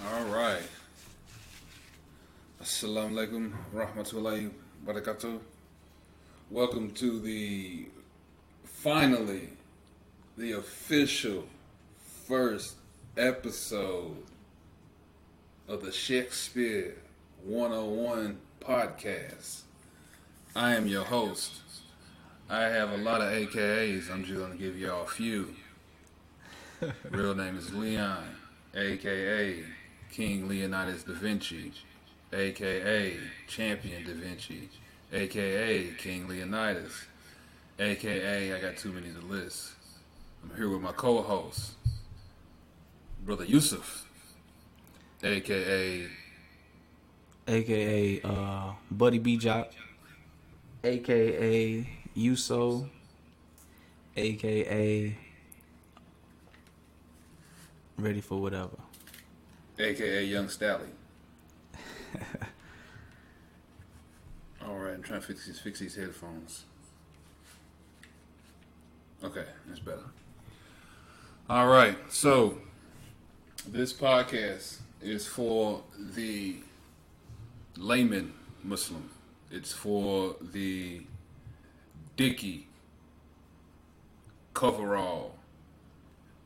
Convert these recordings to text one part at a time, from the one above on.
All right. Assalamu alaikum rahmatullahi barakatuh. Welcome to finally, the official first episode of the Shakespeare 101 podcast. I am your host. I have a lot of AKAs. I'm just going to give y'all a few. Real name is Leon, aka King Leonidas da Vinci, aka Champion da Vinci, aka King Leonidas, aka I got too many to list. I'm here with my co-host, Brother Yusuf, aka aka Buddy B Jock, aka Uso, aka Ready for Whatever. aka Young Stally. All right, I'm trying to fix these headphones. Okay, that's better. All right, so this podcast is for the layman Muslim. It's for the dicky, coverall,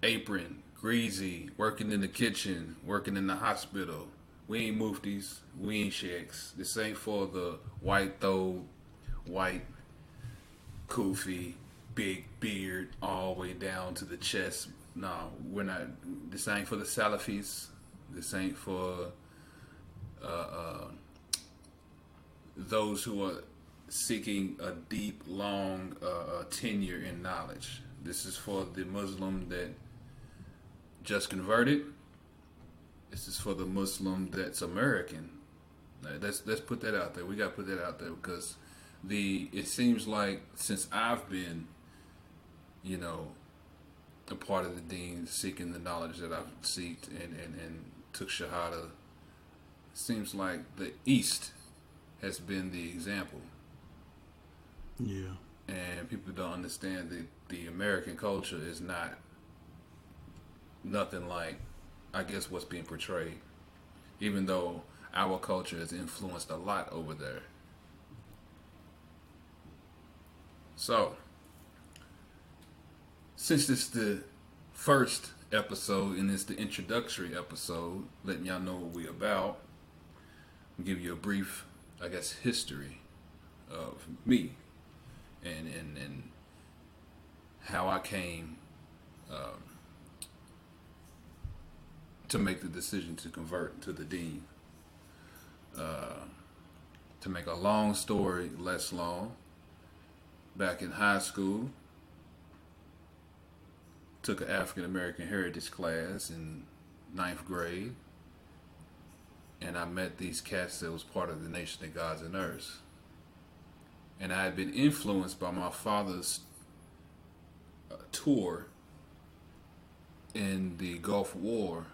apron, greasy, working in the kitchen, working in the hospital. We ain't muftis, we ain't sheikhs. This ain't for the white thobe, white kufi, big beard all the way down to the chest. No, we're not. This ain't for the Salafis. This ain't for those who are seeking a deep, long tenure in knowledge. This is for the Muslim that just converted. This is for the Muslim that's American. Let's put that out there. We got to put that out there because it seems like since I've been, a part of the deen, seeking the knowledge that I've seeked and took Shahada, it seems like the East has been the example. Yeah. And people don't understand that the American culture is nothing like, I guess, what's being portrayed. Even though our culture has influenced a lot over there. So, since this is the first episode and it's the introductory episode, letting y'all know what we about, I'll give you a brief, I guess, history of me and how I came to make the decision to convert to the deen. To make a long story less long, back in high school, took an African American heritage class in 9th grade, and I met these cats that was part of the Nation of Gods and Earths. And I had been influenced by my father's tour in the Gulf War,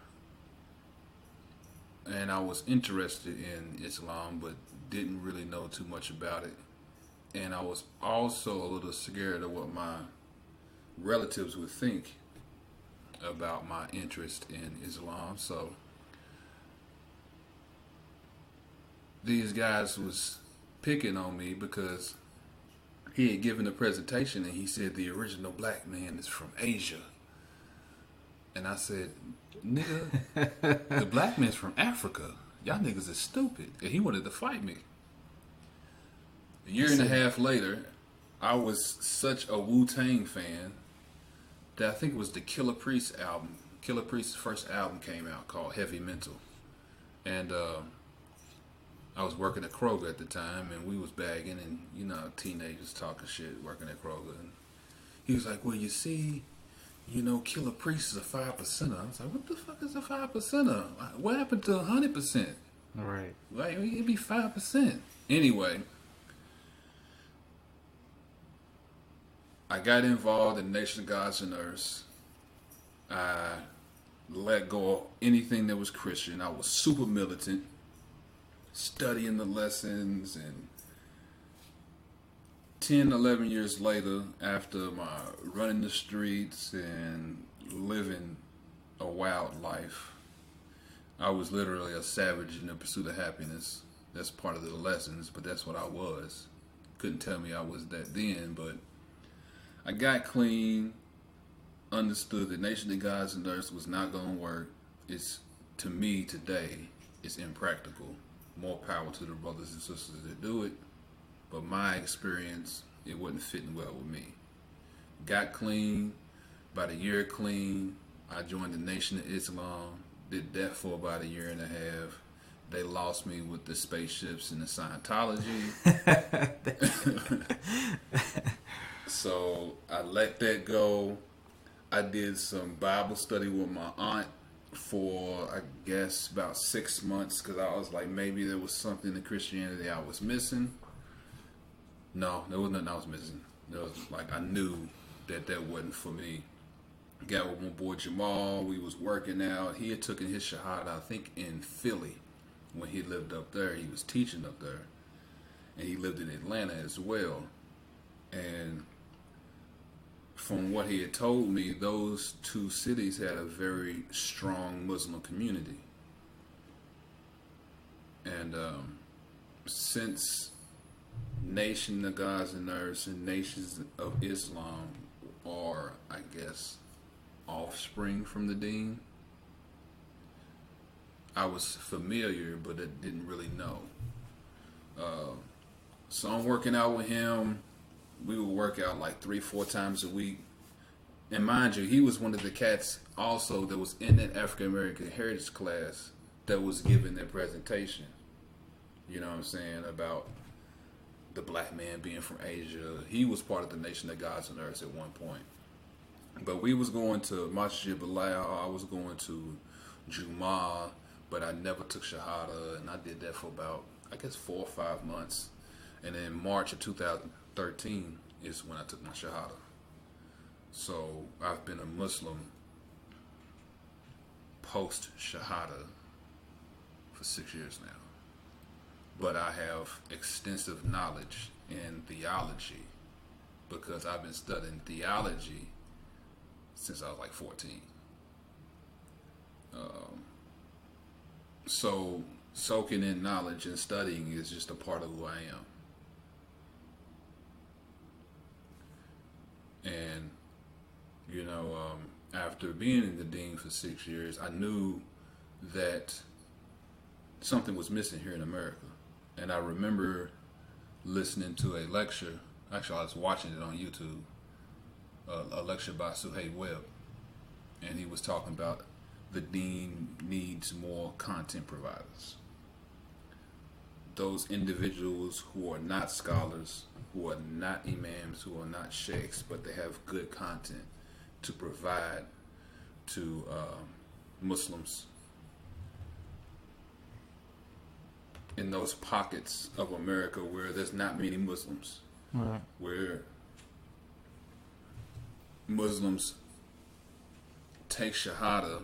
and I was interested in Islam but didn't really know too much about it. And I was also a little scared of what my relatives would think about my interest in Islam. So these guys was picking on me because he had given a presentation and he said the original black man is from Asia. And I said, nigga, the black man's from Africa. Y'all niggas is stupid. And he wanted to fight me. A year and a half later, I was such a Wu-Tang fan that I think it was the Killer Priest album. Killer Priest's first album came out called Heavy Mental. And I was working at Kroger at the time, and we was bagging, and teenagers talking shit, working at Kroger. And he was like, well, you see, Killer Priest is a 5%er. I was like, what the fuck is a 5%er? What happened to 100%? Right. Like, it'd be 5%. Anyway, I got involved in Nation of Gods and Earths. I let go of anything that was Christian. I was super militant, studying the lessons, and 10, 11 years later, after my running the streets and living a wild life, I was literally a savage in the pursuit of happiness. That's part of the lessons, but that's what I was. Couldn't tell me I was that then, but I got clean, understood that Nation of Gods and Earth was not going to work. It's, to me today, it's impractical. More power to the brothers and sisters that do it, but my experience, it wasn't fitting well with me. Got clean. About a year clean, I joined the Nation of Islam. Did that for about a year and a half. They lost me with the spaceships and the Scientology. So I let that go. I did some Bible study with my aunt for, I guess, about 6 months because I was like, maybe there was something in Christianity I was missing. No, there was nothing I was missing. There was like, I knew that wasn't for me. Got with my boy Jamal. We was working out. He had taken his Shahada, I think, in Philly when he lived up there. He was teaching up there. And he lived in Atlanta as well. And from what he had told me, those two cities had a very strong Muslim community. And since Nation of Gods and Earth and Nations of Islam are, I guess, offspring from the Deen, I was familiar, but I didn't really know. So I'm working out with him. We would work out like 3-4 times a week. And mind you, he was one of the cats also that was in that African American Heritage class that was giving that presentation. You know what I'm saying? About the black man being from Asia. He was part of the Nation of Gods and Earth at one point. But we was going to Masjid Bilal, I was going to Jumu'ah, but I never took Shahada, and I did that for about, I guess, 4 or 5 months. And in March of 2013 is when I took my Shahada. So I've been a Muslim post-Shahada for 6 years now. But I have extensive knowledge in theology because I've been studying theology since I was like 14. So soaking in knowledge and studying is just a part of who I am. And, you know, after being in the Deen for 6 years, I knew that something was missing here in America. And I remember listening to a lecture, actually I was watching it on YouTube, a lecture by Suhaib Webb, and he was talking about the Deen needs more content providers. Those individuals who are not scholars, who are not imams, who are not sheikhs, but they have good content to provide to Muslims in those pockets of America where there's not many Muslims, Right. where Muslims take Shahada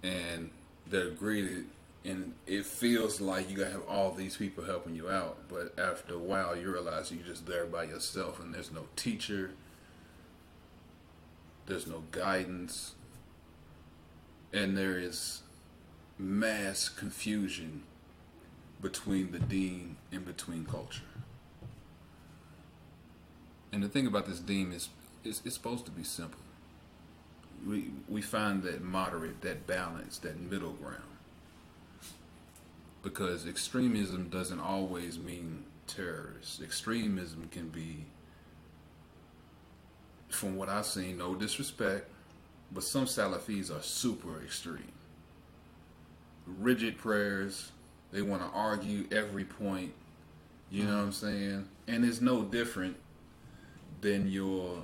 and they're greeted, and it feels like you gotta have all these people helping you out, but after a while you realize you're just there by yourself and there's no teacher, there's no guidance, and there is mass confusion between the Deen and between culture. And the thing about this Deen is it's supposed to be simple. We find that moderate, that balance, that middle ground. Because extremism doesn't always mean terrorists. Extremism can be, from what I've seen, no disrespect, but some Salafis are super extreme. Rigid prayers, they want to argue every point, you know what I'm saying? And it's no different than your,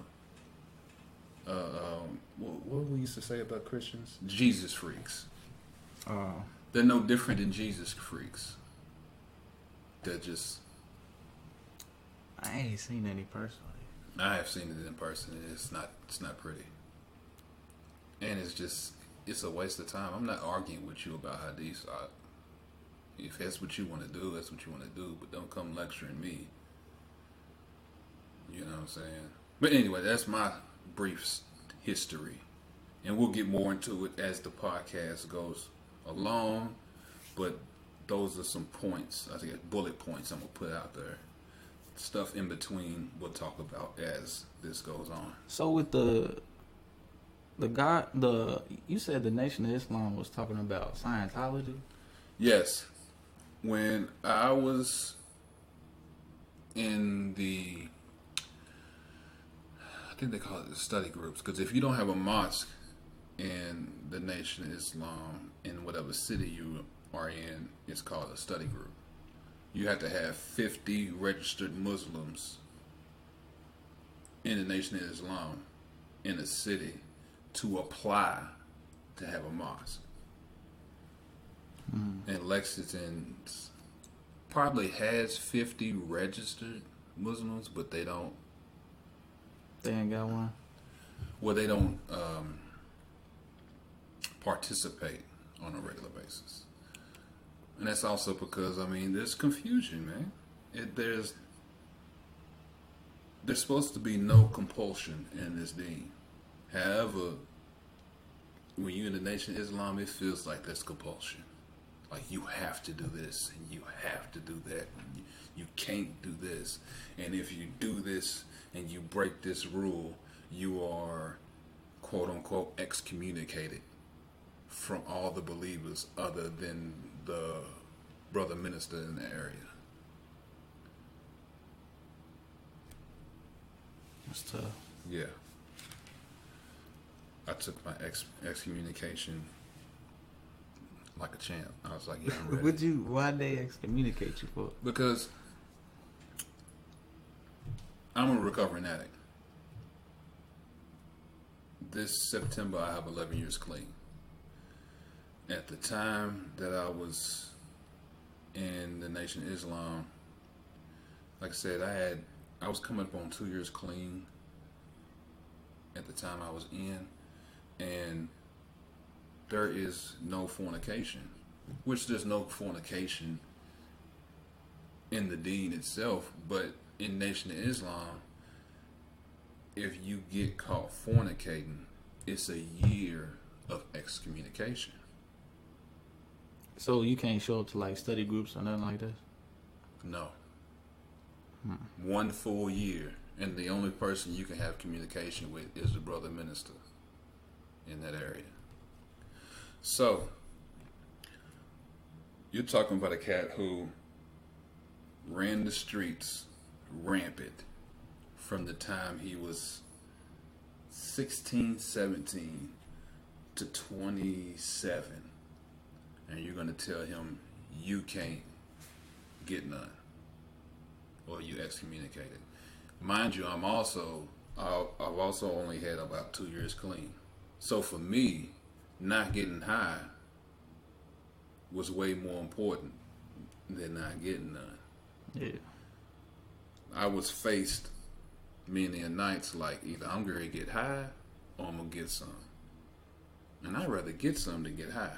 what we used to say about Christians? Jesus freaks. They're no different than Jesus freaks. They're just... I ain't seen any personally. I have seen it in person, and it's not pretty. And it's a waste of time. I'm not arguing with you about hadith. If that's what you want to do, that's what you want to do, but don't come lecturing me. You know what I'm saying? But anyway, that's my brief history. And we'll get more into it as the podcast goes along. But those are some points, I think bullet points I'm going to put out there. Stuff in between we'll talk about as this goes on. So with you said the Nation of Islam was talking about Scientology? Yes. When I was in I think they call it the study groups, because if you don't have a mosque in the Nation of Islam in whatever city you are in, it's called a study group. You have to have 50 registered Muslims in the Nation of Islam in a city to apply to have a mosque. And Lexington probably has 50 registered Muslims, but they don't. They ain't got one? Well, they don't participate on a regular basis. And that's also because, there's confusion, man. There's supposed to be no compulsion in this deen. However, when you're in the Nation of Islam, it feels like there's compulsion. Like you have to do this and you have to do that. You can't do this. And if you do this and you break this rule, you are, quote unquote, excommunicated from all the believers other than the brother minister in the area. That's tough. Yeah. I took my excommunication like a champ. I was like, yeah, I'm ready. Why'd they excommunicate you for? Because I'm a recovering addict. This September, I have 11 years clean. At the time that I was in the Nation of Islam, like I said, I was coming up on 2 years clean at the time I was in, and there is no fornication, which there's no fornication in the deen itself, but in Nation of Islam, if you get caught fornicating, it's a year of excommunication. So you can't show up to like study groups or nothing like that? No. 1 full year, and the only person you can have communication with is the brother minister in that area. So, you're talking about a cat who ran the streets rampant from the time he was 16, 17 to 27. And you're going to tell him you can't get none, or you excommunicated. Mind you, I've also only had about 2 years clean. So for me, not getting high was way more important than not getting none. Yeah. I was faced many a nights like either I'm going to get high or I'm going to get some. And I'd rather get some than get high.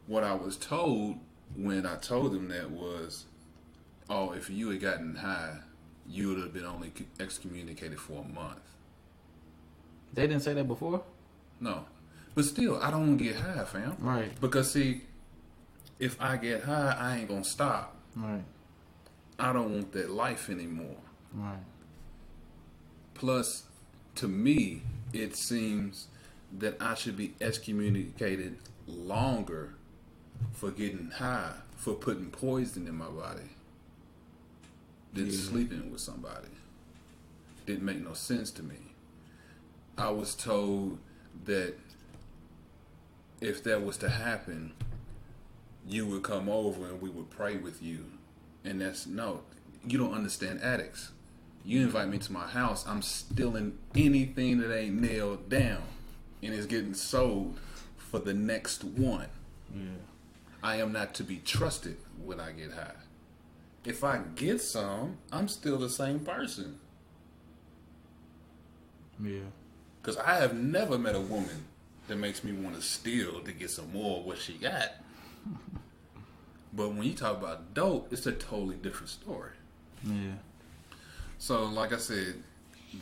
What I was told when I told them that was, oh, if you had gotten high, you would have been only excommunicated for a month. They didn't say that before? No. But still, I don't want to get high, fam. Right. Because, see, if I get high, I ain't going to stop. Right. I don't want that life anymore. Right. Plus, to me, it seems that I should be excommunicated longer for getting high, for putting poison in my body, than sleeping with somebody. Didn't make no sense to me. I was told that if that was to happen, you would come over and we would pray with you. And no, you don't understand addicts. You invite me to my house, I'm stealing anything that ain't nailed down and is getting sold for the next one. Yeah. I am not to be trusted when I get high. If I get some, I'm still the same person. Yeah. Because I have never met a woman that makes me want to steal to get some more of what she got. But when you talk about dope, it's a totally different story. Yeah. So, like I said,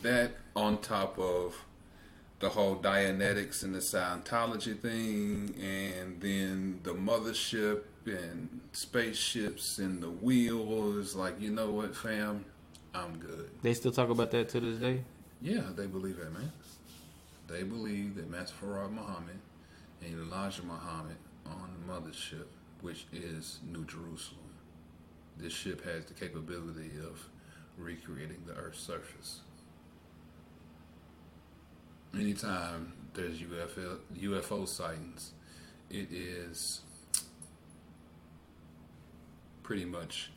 that on top of the whole Dianetics and the Scientology thing, and then the mothership and spaceships and the wheel is like, you know what, fam, I'm good. They still talk about that to this day? Yeah, they believe that, man. They believe that Master Farad Muhammad and Elijah Muhammad on the mothership, which is New Jerusalem. This ship has the capability of recreating the Earth's surface. Anytime there's UFO sightings, it is pretty much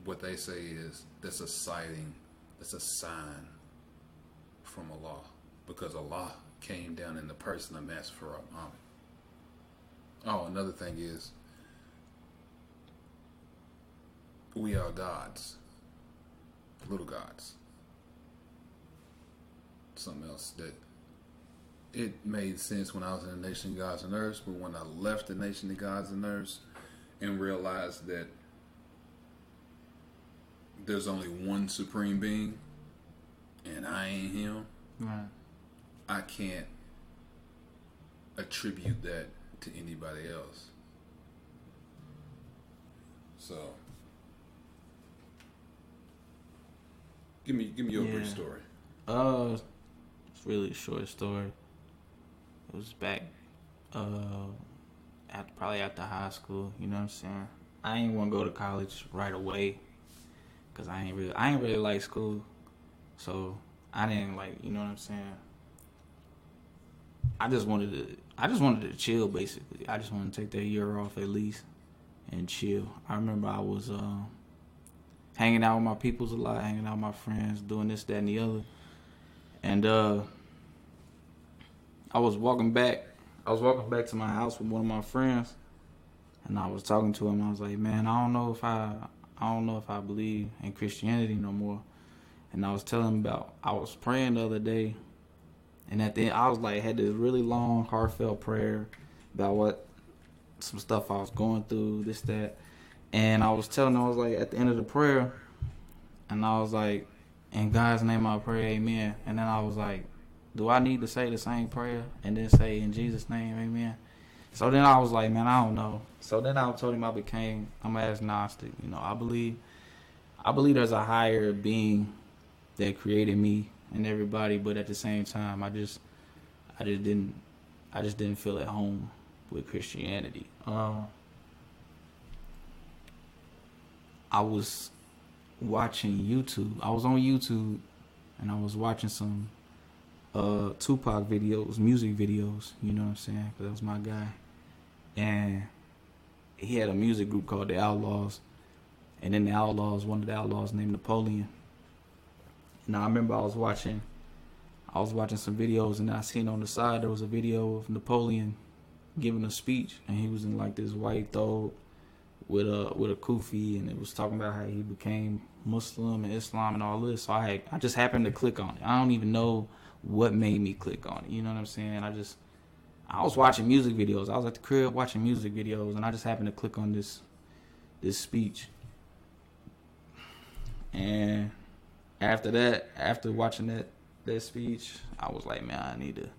what they say is that's a sighting, that's a sign from Allah, because Allah came down in the person of Master Farad Muhammad. Oh, another thing is, we are gods, little gods. Something else that it made sense when I was in the Nation of Gods and Earths, but when I left the Nation of Gods and Earths and realized that there's only one supreme being and I ain't him, Right. I can't attribute that to anybody else. So give me your brief story. It's really a short story. It was back, probably after high school. You know what I'm saying? I ain't want to go to college right away, cause I ain't really like school, so I didn't like. You know what I'm saying? I just wanted to chill. Basically, I just wanted to take that year off at least and chill. I remember I was hanging out with my peoples a lot, hanging out with my friends, doing this, that, and the other. And I was walking back to my house with one of my friends, and I was talking to him. I was like, "Man, I don't know if I believe in Christianity no more." And I was telling him I was praying the other day, and at the end, I was like, had this really long, heartfelt prayer about some stuff I was going through, this, that. And I was telling him, I was like, at the end of the prayer, and I was like, "In God's name I pray, amen." And then I was like, do I need to say the same prayer and then say in Jesus' name, amen? So then I was like, man, I don't know. So then I told him I'm agnostic. You know, I believe there's a higher being that created me and everybody, but at the same time, I just didn't feel at home with Christianity. I was watching YouTube. I was on YouTube, and I was watching some Tupac videos, music videos, you know what I'm saying? Because that was my guy. And he had a music group called The Outlaws. And then one of the Outlaws named Napoleon. And I remember I was watching some videos, and I seen on the side there was a video of Napoleon giving a speech, and he was in like this white thobe with a kufi, and it was talking about how he became Muslim and Islam and all this. So I just happened to click on it. I don't even know what made me click on it. You know what I'm saying? I was watching music videos. I was at the crib watching music videos, and I just happened to click on this speech. And after watching that speech, I was like, man, I need to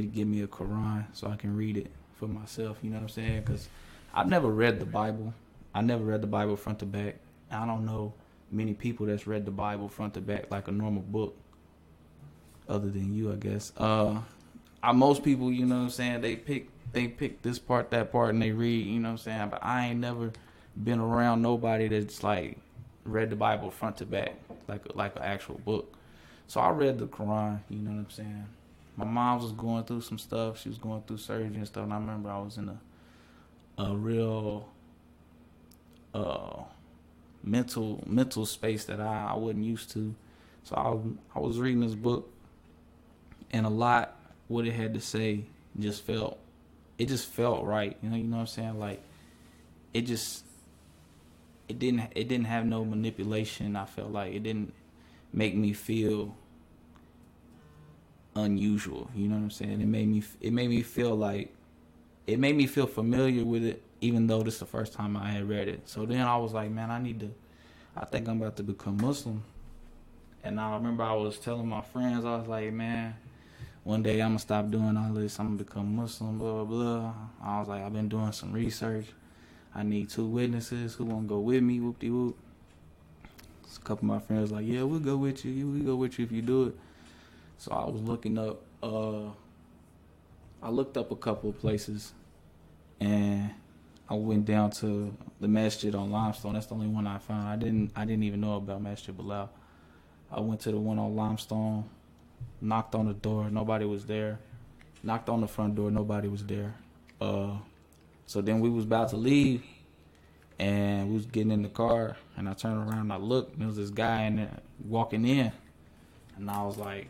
give me a Quran so I can read it for myself. You know what I'm saying? Because I've never read the Bible. I never read the Bible front to back. I don't know many people that's read the Bible front to back like a normal book, other than you, I guess. Most people, you know what I'm saying, they pick this part, that part, and they read, you know what I'm saying? But I ain't never been around nobody that's like read the Bible front to back like an actual book. So I read the Quran, you know what I'm saying? My mom was going through some stuff. She was going through surgery and stuff, and I remember I was in a real mental space that I wasn't used to. So I was reading this book, and a lot what it had to say just felt right. You know what I'm saying? Like it didn't have no manipulation. I felt like it didn't make me feel unusual. You know what I'm saying? It made me feel familiar with it, even though this is the first time I had read it. So then I was like, man, I think I'm about to become Muslim. And I remember I was telling my friends, I was like, man, one day I'm gonna stop doing all this. I'm gonna become Muslim, blah, blah. I was like, I've been doing some research. I need 2 witnesses who wanna go with me, whoop-de-whoop. So a couple of my friends like, yeah, we'll go with you. We'll go with you if you do it. So I was looking up, I looked up a couple of places, and I went down to the masjid on Limestone. That's the only one I found. I didn't even know about Masjid Bilal. I went to the one on Limestone, knocked on the door, nobody was there. Knocked on the front door, nobody was there. So then we was about to leave, and we was getting in the car, and I turned around and I looked, and there was this guy in there walking in, and I was like,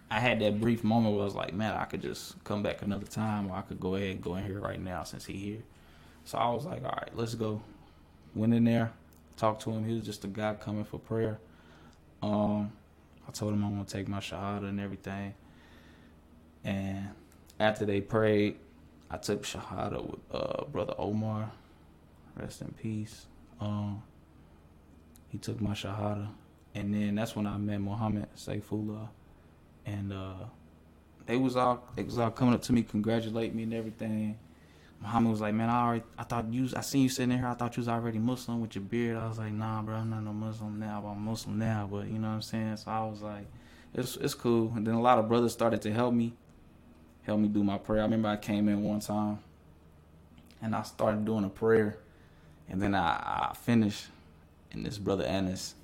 I had that brief moment where I was like, man, I could just come back another time, or I could go ahead and go in here right now since he here. So I was like, all right, let's go. Went in there, talked to him. He was just a guy coming for prayer. I told him I want to take my shahada and everything. And after they prayed, I took shahada with Brother Omar. Rest in peace. He took my shahada. And then that's when I met Muhammad Saifullah. And they was all coming up to me, congratulating me and everything. Muhammad was like, man, I seen you sitting in here. I thought you was already Muslim with your beard. I was like, nah, bro, I'm not no Muslim now. I'm Muslim now, but you know what I'm saying? So I was like, it's cool. And then a lot of brothers started to help me do my prayer. I remember I came in one time, and I started doing a prayer. And then I finished, and this brother Anas,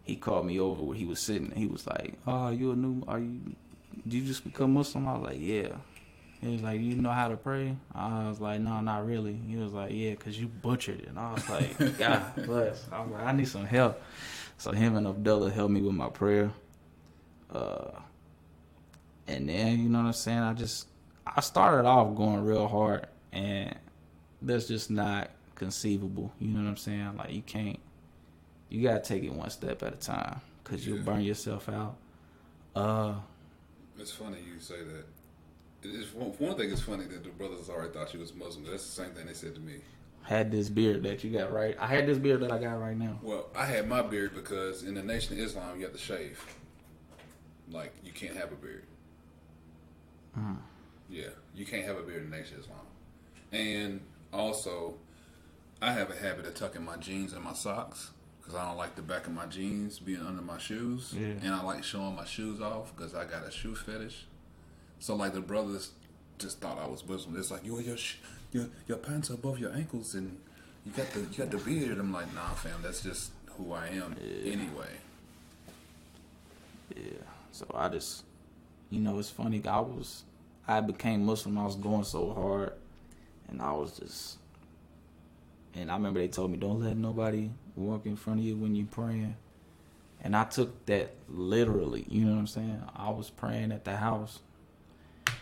he called me over where he was sitting. He was like, oh, did you just become Muslim? I was like, yeah. He was like, you know how to pray? I was like, no, not really. He was like, yeah, because you butchered it. And I was like, God bless. I was like, I need some help. So him and Abdullah helped me with my prayer. And then, you know what I'm saying? I started off going real hard, and that's just not conceivable. You know what I'm saying? Like, you got to take it one step at a time, because you'll burn yourself out. It's funny you say that. One thing is funny that the brothers already thought you was Muslim. That's the same thing they said to me. Had this beard that you got, right? I had this beard that I got right now. Well, I had my beard because in the Nation of Islam, you have to shave. Like, you can't have a beard. Yeah, you can't have a beard in the Nation of Islam. And also, I have a habit of tucking my jeans in my socks, because I don't like the back of my jeans being under my shoes. Yeah. And I like showing my shoes off because I got a shoe fetish. So, like, the brothers just thought I was Muslim. It's like, your pants are above your ankles and you got the beard. I'm like, nah, fam, that's just who I am anyway. Yeah. So I just, it's funny. I became Muslim. I was going so hard, and I remember they told me, don't let nobody walk in front of you when you're praying. And I took that literally. You know what I'm saying? I was praying at the house.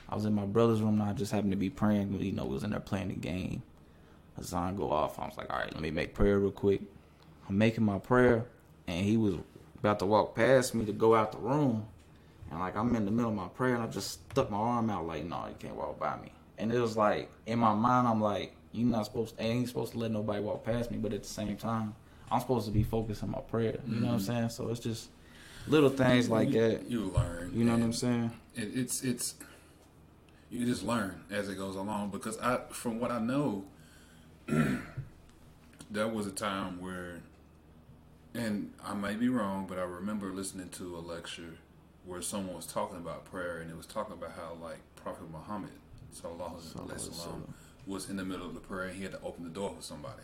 I was in my brother's room, and I just happened to be praying. Was in there playing the game. Azan go off. I was like, all right, let me make prayer real quick. I'm making my prayer, and he was about to walk past me to go out the room. And, like, I'm in the middle of my prayer, and I just stuck my arm out like, no, you can't walk by me. And it was like, in my mind, I'm like, ain't supposed to let nobody walk past me. But at the same time, I'm supposed to be focused on my prayer. You know what I'm saying? So it's just little things like that. You learn. You know what I'm saying? It's you just learn as it goes along, because from what I know, there was a time where, and I may be wrong, but I remember listening to a lecture where someone was talking about prayer, and it was talking about how, like, Prophet Muhammad sallallahu alaihi wasallam was in the middle of the prayer, and he had to open the door for somebody.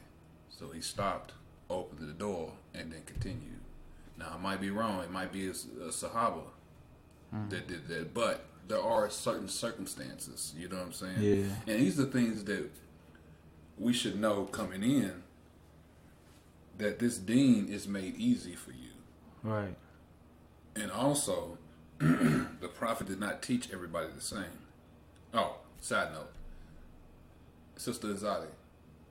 So he stopped, opened the door, and then continued. Now, I might be wrong. It might be a Sahaba that did that, but there are certain circumstances, you know what I'm saying? Yeah. And these are things that we should know coming in, that this deen is made easy for you. Right. And also, the Prophet did not teach everybody the same. Oh, side note. Sister Azadi,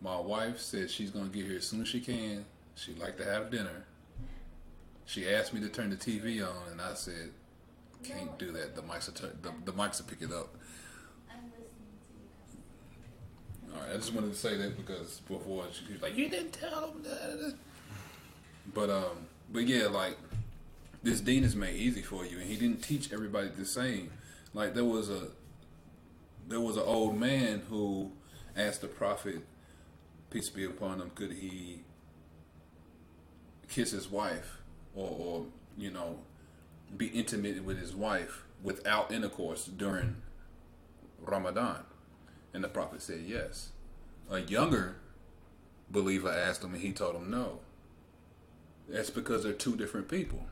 my wife said she's going to get here as soon as she can. She'd like to have dinner. She asked me to turn the TV on, and I said, can't do that. The mics will pick it up. I'm listening to you. All right, I just wanted to say that because before she was like, you didn't tell them that. But yeah, like, this deen is made easy for you, and he didn't teach everybody the same. Like there was an old man who asked the Prophet, peace be upon him, could he kiss his wife or be intimate with his wife without intercourse during Ramadan? And the Prophet said yes. A younger believer asked him, and he told him no. That's because they're two different people.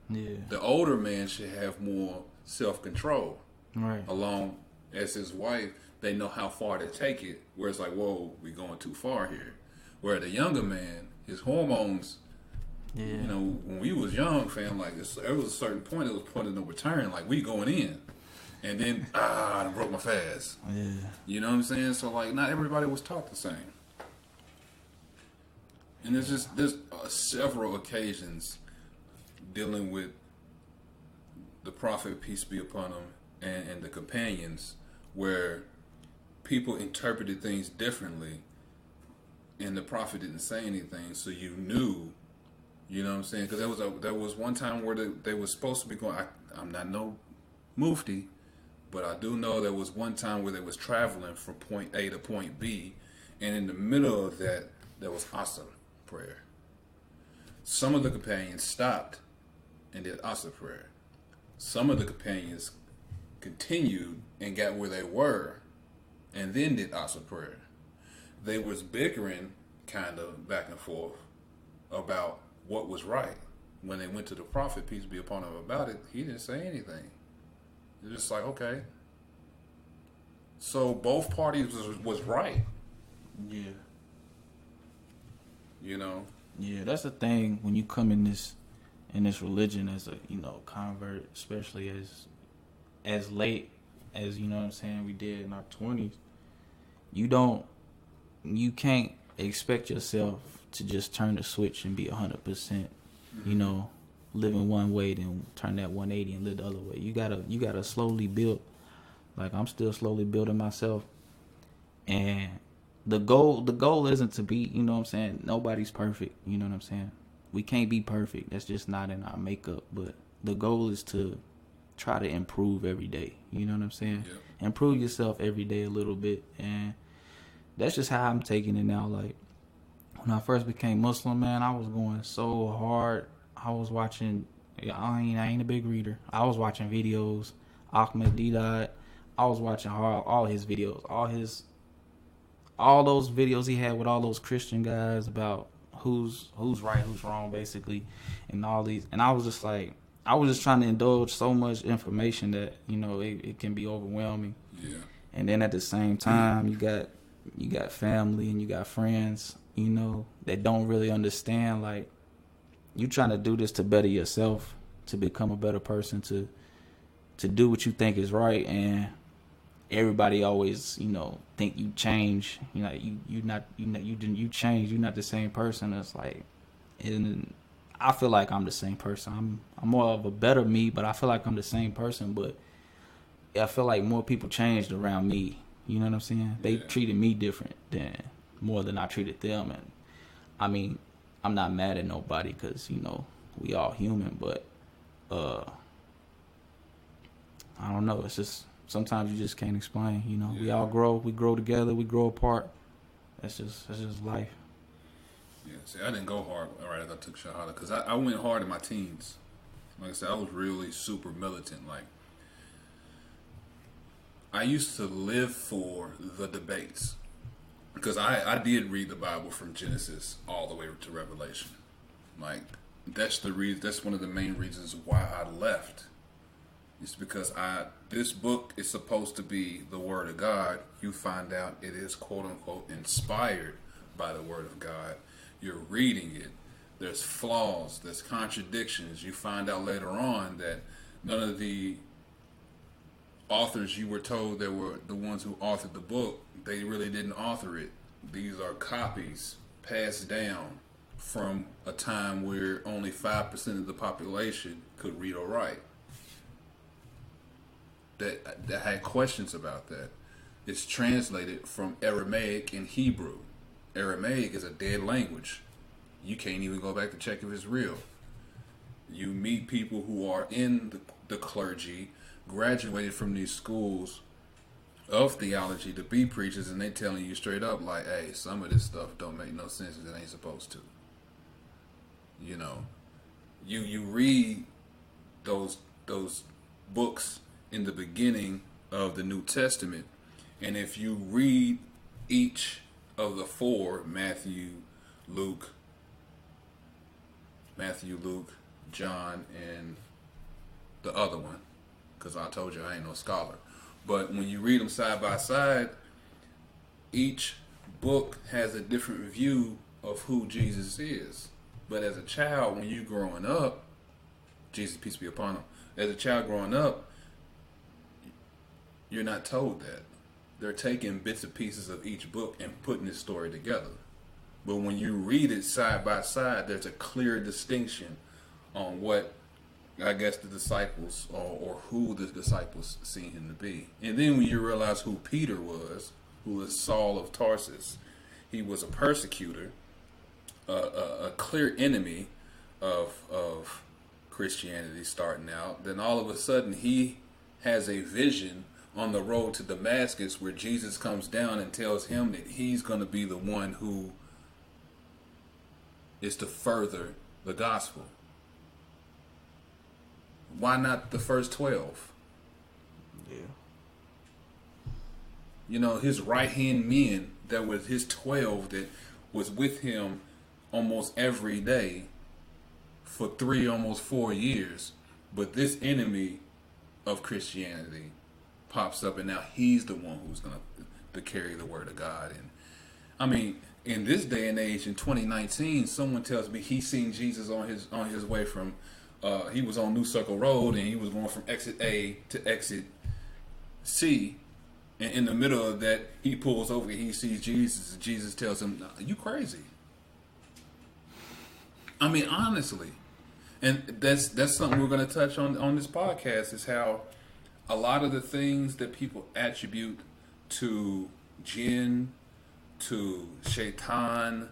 Yeah. The older man should have more self-control. Right. Along as his wife, they know how far to take it. Where it's like, whoa, we're going too far here. Where the younger man, his hormones, when we was young, fam, like there was a certain point, it was point of no return. Like we going in. And then, I done broke my fast. Yeah. You know what I'm saying? So, like, not everybody was taught the same. And there's several occasions dealing with the Prophet, peace be upon him, and the companions, where people interpreted things differently, and the Prophet didn't say anything, so you knew, you know what I'm saying? Because there was one time where they were supposed to be going, I'm not no mufti, but I do know there was one time where they was traveling from point A to point B, and in the middle of that, there was Asr prayer. Some of the companions stopped and did Asr prayer. Some of the companions continued and got where they were, and then did Asr prayer. They was bickering, kind of back and forth, about what was right. When they went to the Prophet, peace be upon him, about it, he didn't say anything. It's just like, okay. So both parties was right. Yeah. You know? Yeah, that's the thing when you come in this religion as a, convert, especially as late as, what I'm saying, we did in our 20s. You can't expect yourself to just turn the switch and be 100%, living one way, then turn that 180 and live the other way. You gotta slowly build. Like I'm still slowly building myself, and the goal isn't to be, nobody's perfect. You know what I'm saying? We can't be perfect. That's just not in our makeup. But the goal is to try to improve every day. You know what I'm saying? Yep. Improve yourself every day a little bit, and that's just how I'm taking it now. Like when I first became Muslim, man, I was going so hard. I was watching. I ain't a big reader. I was watching videos. Ahmed Deedat. I was watching all his videos. All those videos he had with all those Christian guys about who's right, who's wrong, basically, and all these. And I was just like, I was just trying to indulge so much information that it can be overwhelming. Yeah. And then at the same time, you got family and you got friends, that don't really understand. Like, you trying to do this to better yourself, to become a better person, to do what you think is right, and everybody always, think you change. You change. You're not the same person. It's like, and I feel like I'm the same person. I'm more of a better me, but I feel like I'm the same person. But I feel like more people changed around me. You know what I'm saying? They treated me different more than I treated them, and I mean, I'm not mad at nobody because we all human, but I don't know. It's just sometimes you just can't explain. We all grow. We grow together. We grow apart. That's just life. Yeah. See, I didn't go hard right after I took Shahada because I went hard in my teens. Like I said, I was really super militant. Like I used to live for the debates because I did read the Bible from Genesis all the way to Revelation. Like that's the reason. That's one of the main reasons why I left. It's because this book is supposed to be the Word of God. You find out it is quote unquote inspired by the Word of God. You're reading it. There's flaws. There's contradictions. You find out later on that none of the authors you were told that were the ones who authored the book, they really didn't author it. These are copies passed down from a time where only 5% of the population could read or write. That had questions about that. It's translated from Aramaic and Hebrew. Aramaic is a dead language. You can't even go back to check if it's real. You meet people who are in the clergy, graduated from these schools of theology to be preachers, and they telling you straight up like, hey, some of this stuff don't make no sense and it ain't supposed to. You know, you read those books in the beginning of the New Testament, and if you read each of the four, Matthew, Luke, John, and the other one, because I told you I ain't no scholar. But when you read them side by side, each book has a different view of who Jesus is. But as a child, when you growing up, Jesus, peace be upon him, as a child growing up, you're not told that. They're taking bits and pieces of each book and putting this story together. But when you read it side by side, there's a clear distinction on what, I guess, the disciples or who the disciples seen him to be. And then when you realize who Peter was, who was Saul of Tarsus, he was a persecutor, a clear enemy of Christianity starting out. Then all of a sudden he has a vision on the road to Damascus where Jesus comes down and tells him that he's going to be the one who is to further the gospel. Why not the first 12? Yeah. You know, his right-hand men that was his 12 that was with him almost every day for 3, almost 4 years. But this enemy of Christianity pops up, and now he's the one who's going to carry the word of God. And I mean, in this day and age, in 2019, someone tells me he's seen Jesus on his way from, he was on New Circle Road and he was going from exit A to exit C. And in the middle of that, he pulls over and he sees Jesus. And Jesus tells him, "You crazy." I mean, honestly. And that's something we're going to touch on this podcast, is how a lot of the things that people attribute to jinn, to shaitan,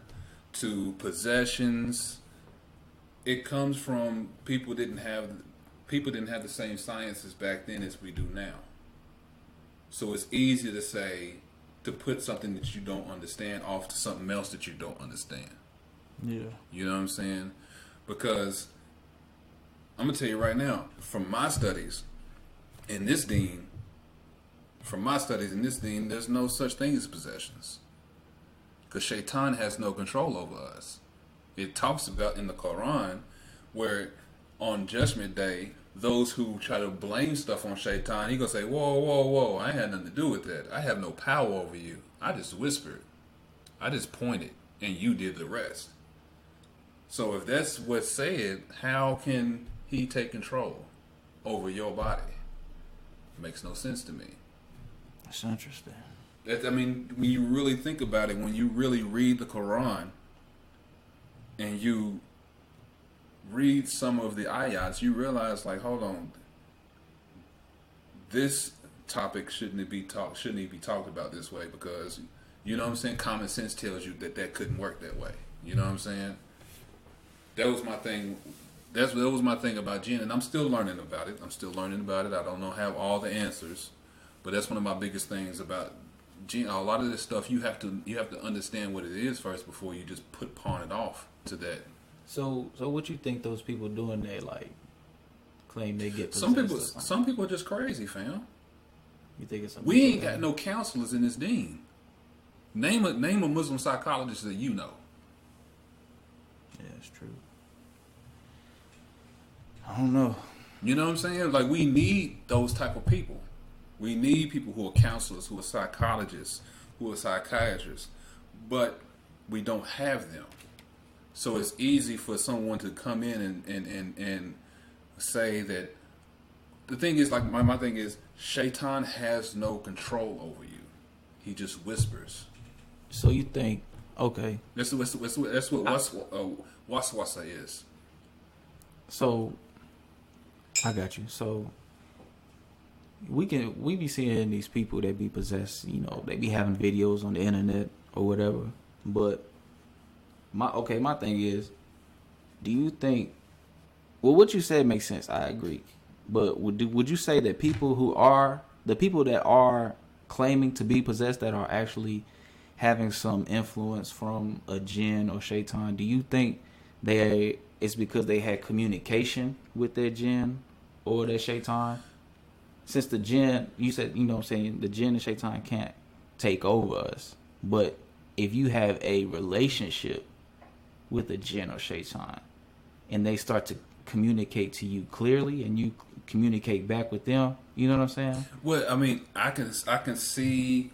to possessions, it comes from people didn't have the same sciences back then as we do now. So it's easy to put something that you don't understand off to something else that you don't understand. Yeah. You know what I'm saying? Because I'm gonna tell you right now, from my studies in this deen, there's no such thing as possessions. Because Shaitan has no control over us. It talks about in the Quran where on Judgment Day, those who try to blame stuff on Shaitan, he gonna say, whoa, I had nothing to do with that. I have no power over you. I just whispered. I just pointed, and you did the rest. So if that's what's said, how can he take control over your body? It makes no sense to me. That's interesting. I mean, when you really think about it, when you really read the Quran and you read some of the ayats, you realize, like, hold on, this topic shouldn't be talked about this way, because, you know what I'm saying, common sense tells you that couldn't work that way. You know what I'm saying? That was my thing. That was my thing about jinn, and I'm still learning about it. I don't have all the answers, but that's one of my biggest things about jinn. A lot of this stuff you have to understand what it is first before you just pawn it off to that. So what you think those people doing there, like, claim they get possessed? Some people are just crazy, fam. You think it's we ain't got no counselors in this deen. Name a Muslim psychologist that you know. Yeah, it's true. I don't know. You know what I'm saying? Like, we need those type of people. We need people who are counselors, who are psychologists, who are psychiatrists, but we don't have them. So it's easy for someone to come in and say that. The thing is, like, my thing is, Shaitan has no control over you. He just whispers. So you think, okay. That's what waswasa is. So, I got you. So, we be seeing these people that be possessed, you know, they be having videos on the internet or whatever. But my thing is, do you think Well, what you said makes sense. I agree. But would you say that the people that are claiming to be possessed, that are actually having some influence from a jinn or shaitan, do you think it's because they had communication with their jinn or their shaitan? Since the jinn, you said, you know what I'm saying, the jinn and shaitan can't take over us. But if you have a relationship with a jinn or shaitan and they start to communicate to you clearly and you communicate back with them, you know what I'm saying? Well, I mean, I can see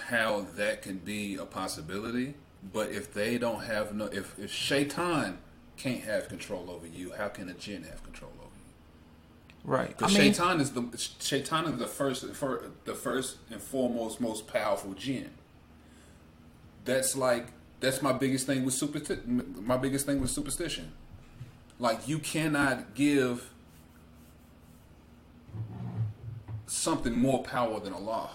how that can be a possibility, but if they don't have no, if shaitan can't have control over you, how can a jinn have control over you? Right. Because shaitan is the first and foremost most powerful jinn. That's my biggest thing with superstition. Like, you cannot give something more power than Allah.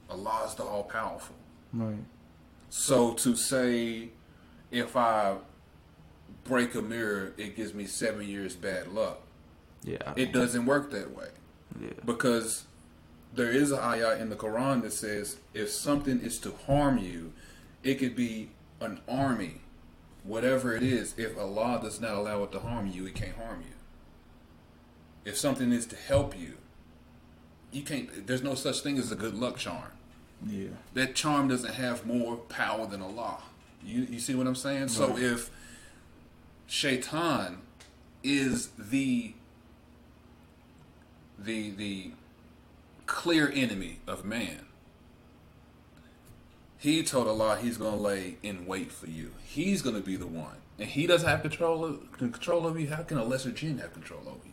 Allah is the all powerful. Right. So to say, if I break a mirror, it gives me 7 years bad luck. Yeah. It doesn't work that way. Yeah. Because there is an ayah in the Quran that says, if something is to harm you, it could be an army, whatever it is. If Allah does not allow it to harm you, it can't harm you. If something is to help you, you can't. There's no such thing as a good luck charm. Yeah. That charm doesn't have more power than Allah. You see what I'm saying? Right. So if shaitan is the clear enemy of man, he told Allah he's going to lay in wait for you. He's going to be the one. And he doesn't have control over you. How can a lesser jinn have control over you?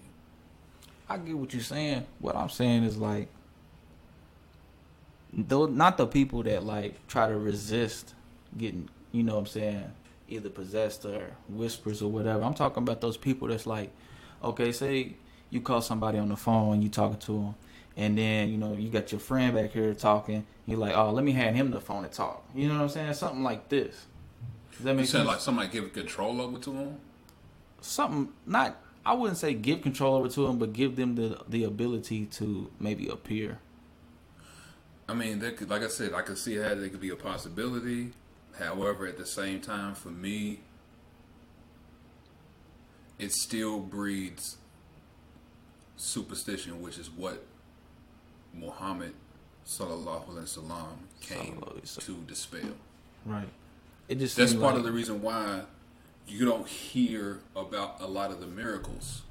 I get what you're saying. What I'm saying is, like, though, not the people that, like, try to resist getting, you know what I'm saying, either possessed or whispers or whatever. I'm talking about those people that's like, okay, say you call somebody on the phone, you talking to them, and then, you know, you got your friend back here talking. You're like, oh, let me hand him the phone and talk. You know what I'm saying? Something like this. Does that make sense? Like somebody give control over to him? Something, not, I wouldn't say give control over to them, but give them the ability to maybe appear. I mean, that could, like I said, I could see how there could be a possibility. However, at the same time, for me, it still breeds superstition, which is what Muhammad sallallahu alaihi wasallam came to dispel. Right. It just that's part of the reason why you don't hear about a lot of the miracles.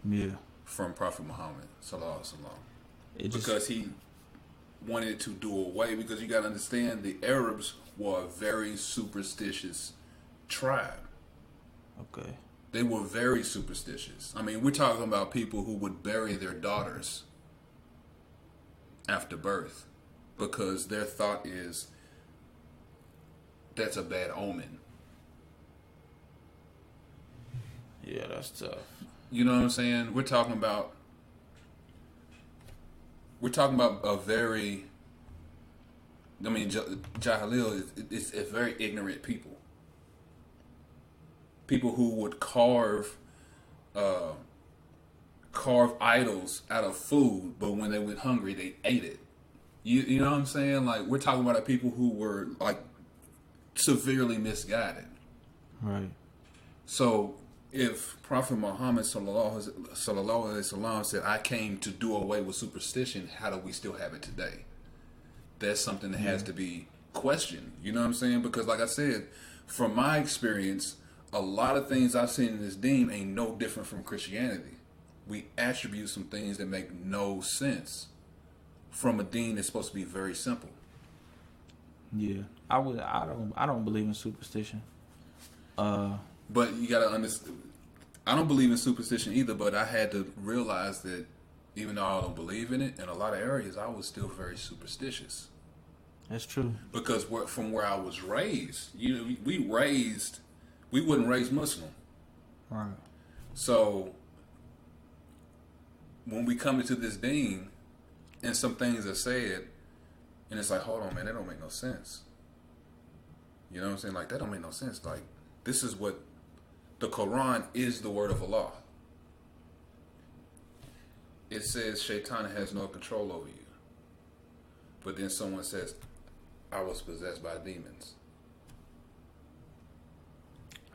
Yeah. From Prophet Muhammad sallallahu alaihi wasallam, because he wanted to do away. Because you got to understand, the Arabs were a very superstitious tribe. Okay. They were very superstitious. I mean, we're talking about people who would bury their daughters after birth because their thought is that's a bad omen. Yeah, that's tough. You know what I'm saying? We're talking about a very, I mean, Jahilil is very ignorant people. People who would carve idols out of food, but when they went hungry, they ate it. You know what I'm saying? Like, we're talking about people who were, like, severely misguided. Right. So if Prophet Muhammad sallallahu alaihi wasallam said, I came to do away with superstition, how do we still have it today? That's something that has to be questioned. You know what I'm saying? Because, like I said, from my experience, a lot of things I've seen in this deen ain't no different from Christianity. We attribute some things that make no sense from a deen that's supposed to be very simple. Yeah, I don't believe in superstition. But you gotta understand, I don't believe in superstition either. But I had to realize that even though I don't believe in it, in a lot of areas, I was still very superstitious. That's true. Because from where I was raised, we wasn't raised Muslim. Right. So when we come into this deen and some things are said, and it's like, hold on, man, that don't make no sense. You know what I'm saying? Like, that don't make no sense. Like, this is what The Quran is the word of Allah. It says Shaitan has no control over you. But then someone says, I was possessed by demons.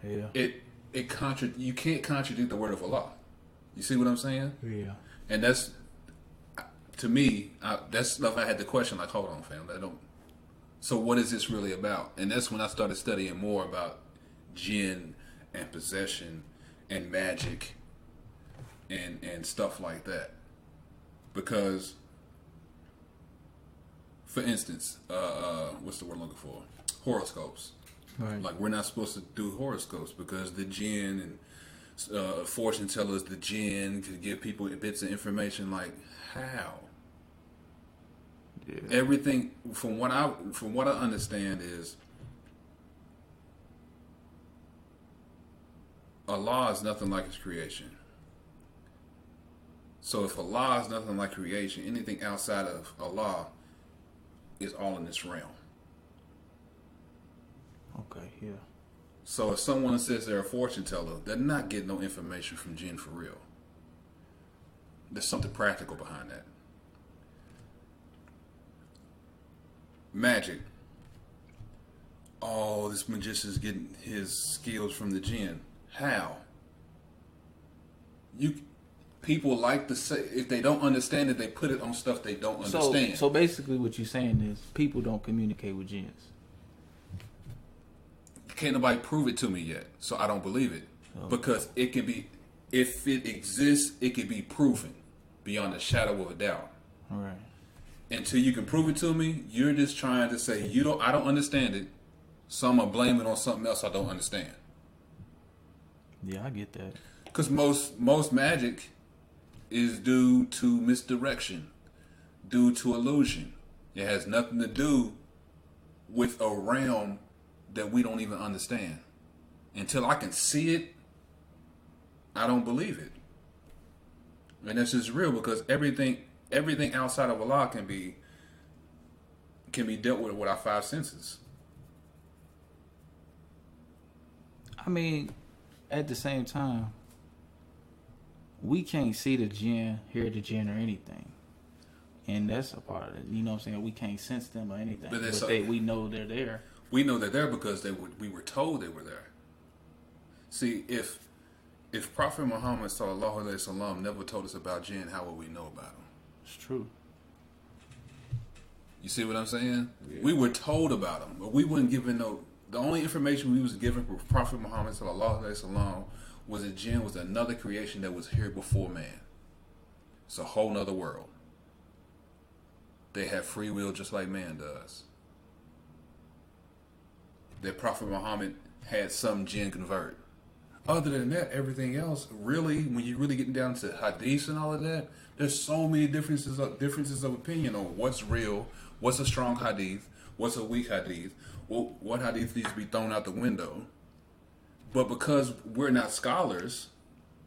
Yeah. You can't contradict the word of Allah. You see what I'm saying? Yeah. And that's, to me, that's stuff I had to question. Like, hold on, fam. So what is this really about? And that's when I started studying more about jinn and possession and magic and stuff like that. Because, for instance, what's the word I'm looking for? Horoscopes. Right. Like, we're not supposed to do horoscopes because the jinn and fortune tellers, the jinn could give people bits of information. Like, how? Yeah. Everything from what I understand is Allah is nothing like His creation. So if Allah is nothing like creation, anything outside of Allah is all in this realm. Okay, yeah. So if someone says they're a fortune teller, they're not getting no information from jinn for real. There's something practical behind that. Magic. Oh, this magician's getting his skills from the jinn. How? People like to say, if they don't understand it, they put it on stuff they don't understand. So basically what you're saying is people don't communicate with jinns. Can't nobody prove it to me yet, so I don't believe it. Oh. Because it can be, if it exists, it can be proven beyond a shadow of a doubt. All right. Until you can prove it to me, you're just trying to say I don't understand it, so I'm gonna blame it on something else I don't understand. Yeah, I get that. Because most magic is due to misdirection, due to illusion. It has nothing to do with a realm that we don't even understand. Until I can see it, I don't believe it. And that's just real, because everything outside of Allah can be dealt with our five senses. I mean, at the same time, we can't see the jinn, hear the jinn, or anything. And that's a part of it. You know what I'm saying? We can't sense them or anything. But we know they're there. We know they're there because we were told they were there. See, if Prophet Muhammad sallallahu alaihi wasallam never told us about jinn, how would we know about them? It's true. You see what I'm saying? Yeah. We were told about them, but we weren't given no. The only information we was given from Prophet Muhammad sallallahu alaihi wasallam was that jinn was another creation that was here before man. It's a whole nother world. They have free will just like man does. That Prophet Muhammad had some jinn convert. Other than that, everything else, really, when you really get down to hadiths and all of that, there's so many differences of opinion on what's real, what's a strong hadith, what's a weak hadith, what hadith needs to be thrown out the window. But because we're not scholars,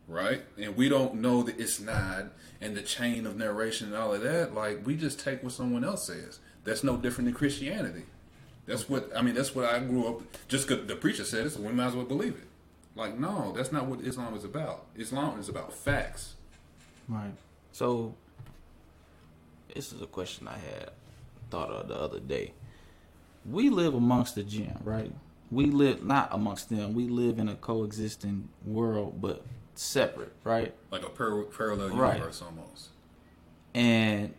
right, and we don't know the isnad and the chain of narration and all of that, like, we just take what someone else says. That's no different than Christianity. That's what I grew up, just because the preacher said it, so we might as well believe it. Like, no, that's not what Islam is about. Islam is about facts. Right. So, this is a question I had thought of the other day. We live amongst the jinn, right? We live not amongst them. We live in a coexisting world, but separate, right? Like a parallel Right. universe almost. And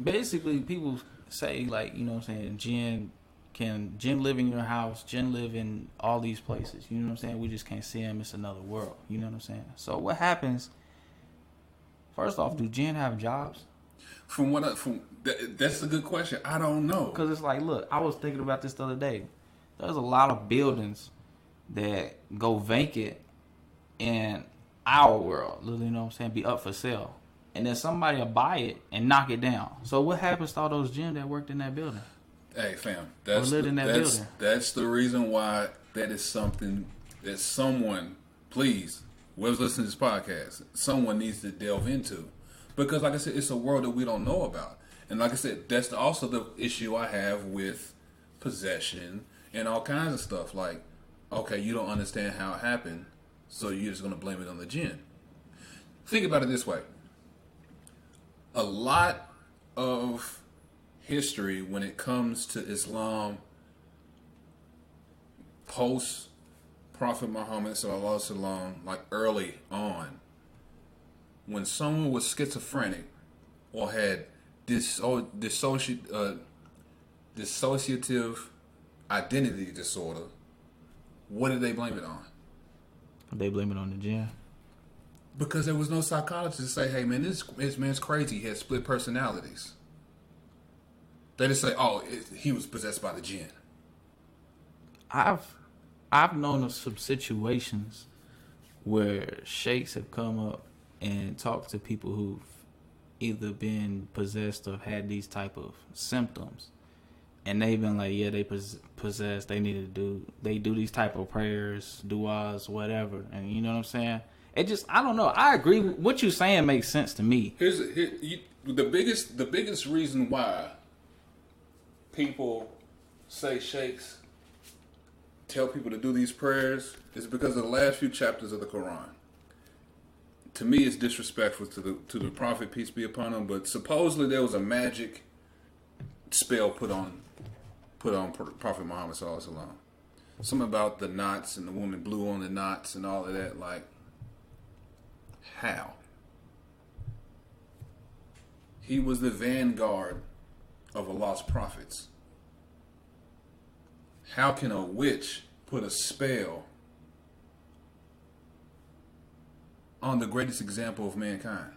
basically, people say, like, you know what I'm saying, jinn live in your house, jinn live in all these places. You know what I'm saying? We just can't see them. It's another world. You know what I'm saying? So what happens? First off, do jinn have jobs? That's a good question. I don't know. Because it's like, look, I was thinking about this the other day. There's a lot of buildings that go vacant in our world. You know what I'm saying? Be up for sale. And then somebody will buy it and knock it down. So what happens to all those jinn that worked in that building? Hey, fam, building. That's the reason why that is something that someone, please, whoever's listening to this podcast, someone needs to delve into. Because, like I said, it's a world that we don't know about. And like I said, that's also the issue I have with possession and all kinds of stuff. Like, okay, you don't understand how it happened. So you're just going to blame it on the jinn. Think about it this way. A lot of history when it comes to Islam post Prophet Muhammad sallallahu alaihi wasallam, like early on, when someone was schizophrenic or had dissociative identity disorder, what did they blame it on? They blame it on the jinn. Because there was no psychologist to say, hey man, this man's crazy. He has split personalities. They just say, oh, he was possessed by the jinn. I've known of some situations where sheikhs have come up and talked to people who've either been possessed or had these type of symptoms, and they've been like, yeah, they possessed. They do these type of prayers, du'as, whatever, and you know what I'm saying. It just, I don't know. I agree. What you're saying makes sense to me. The biggest reason why people say sheikhs tell people to do these prayers is because of the last few chapters of the Quran. To me, it's disrespectful to the Prophet, peace be upon him. But supposedly there was a magic spell put on Prophet Muhammad sallallahu alaihi wasallam. Something about the knots and the woman blew on the knots and all of that. Like, how? He was the vanguard of Allah's prophets. How can a witch put a spell on the greatest example of mankind?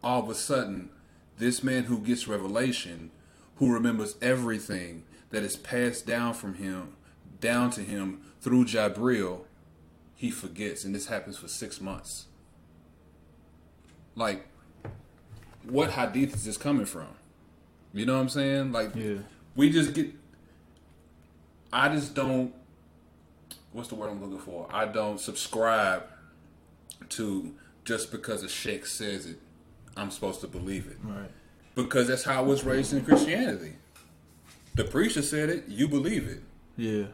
All of a sudden, this man who gets revelation, who remembers everything that is passed down to him through Jabril, he forgets, and this happens for 6 months. Like, what hadith is this coming from? You know what I'm saying? Like, yeah. I just don't, what's the word I'm looking for? I don't subscribe to just because a sheikh says it, I'm supposed to believe it. Right. Because that's how I was raised in Christianity. The preacher said it, you believe it. Yeah.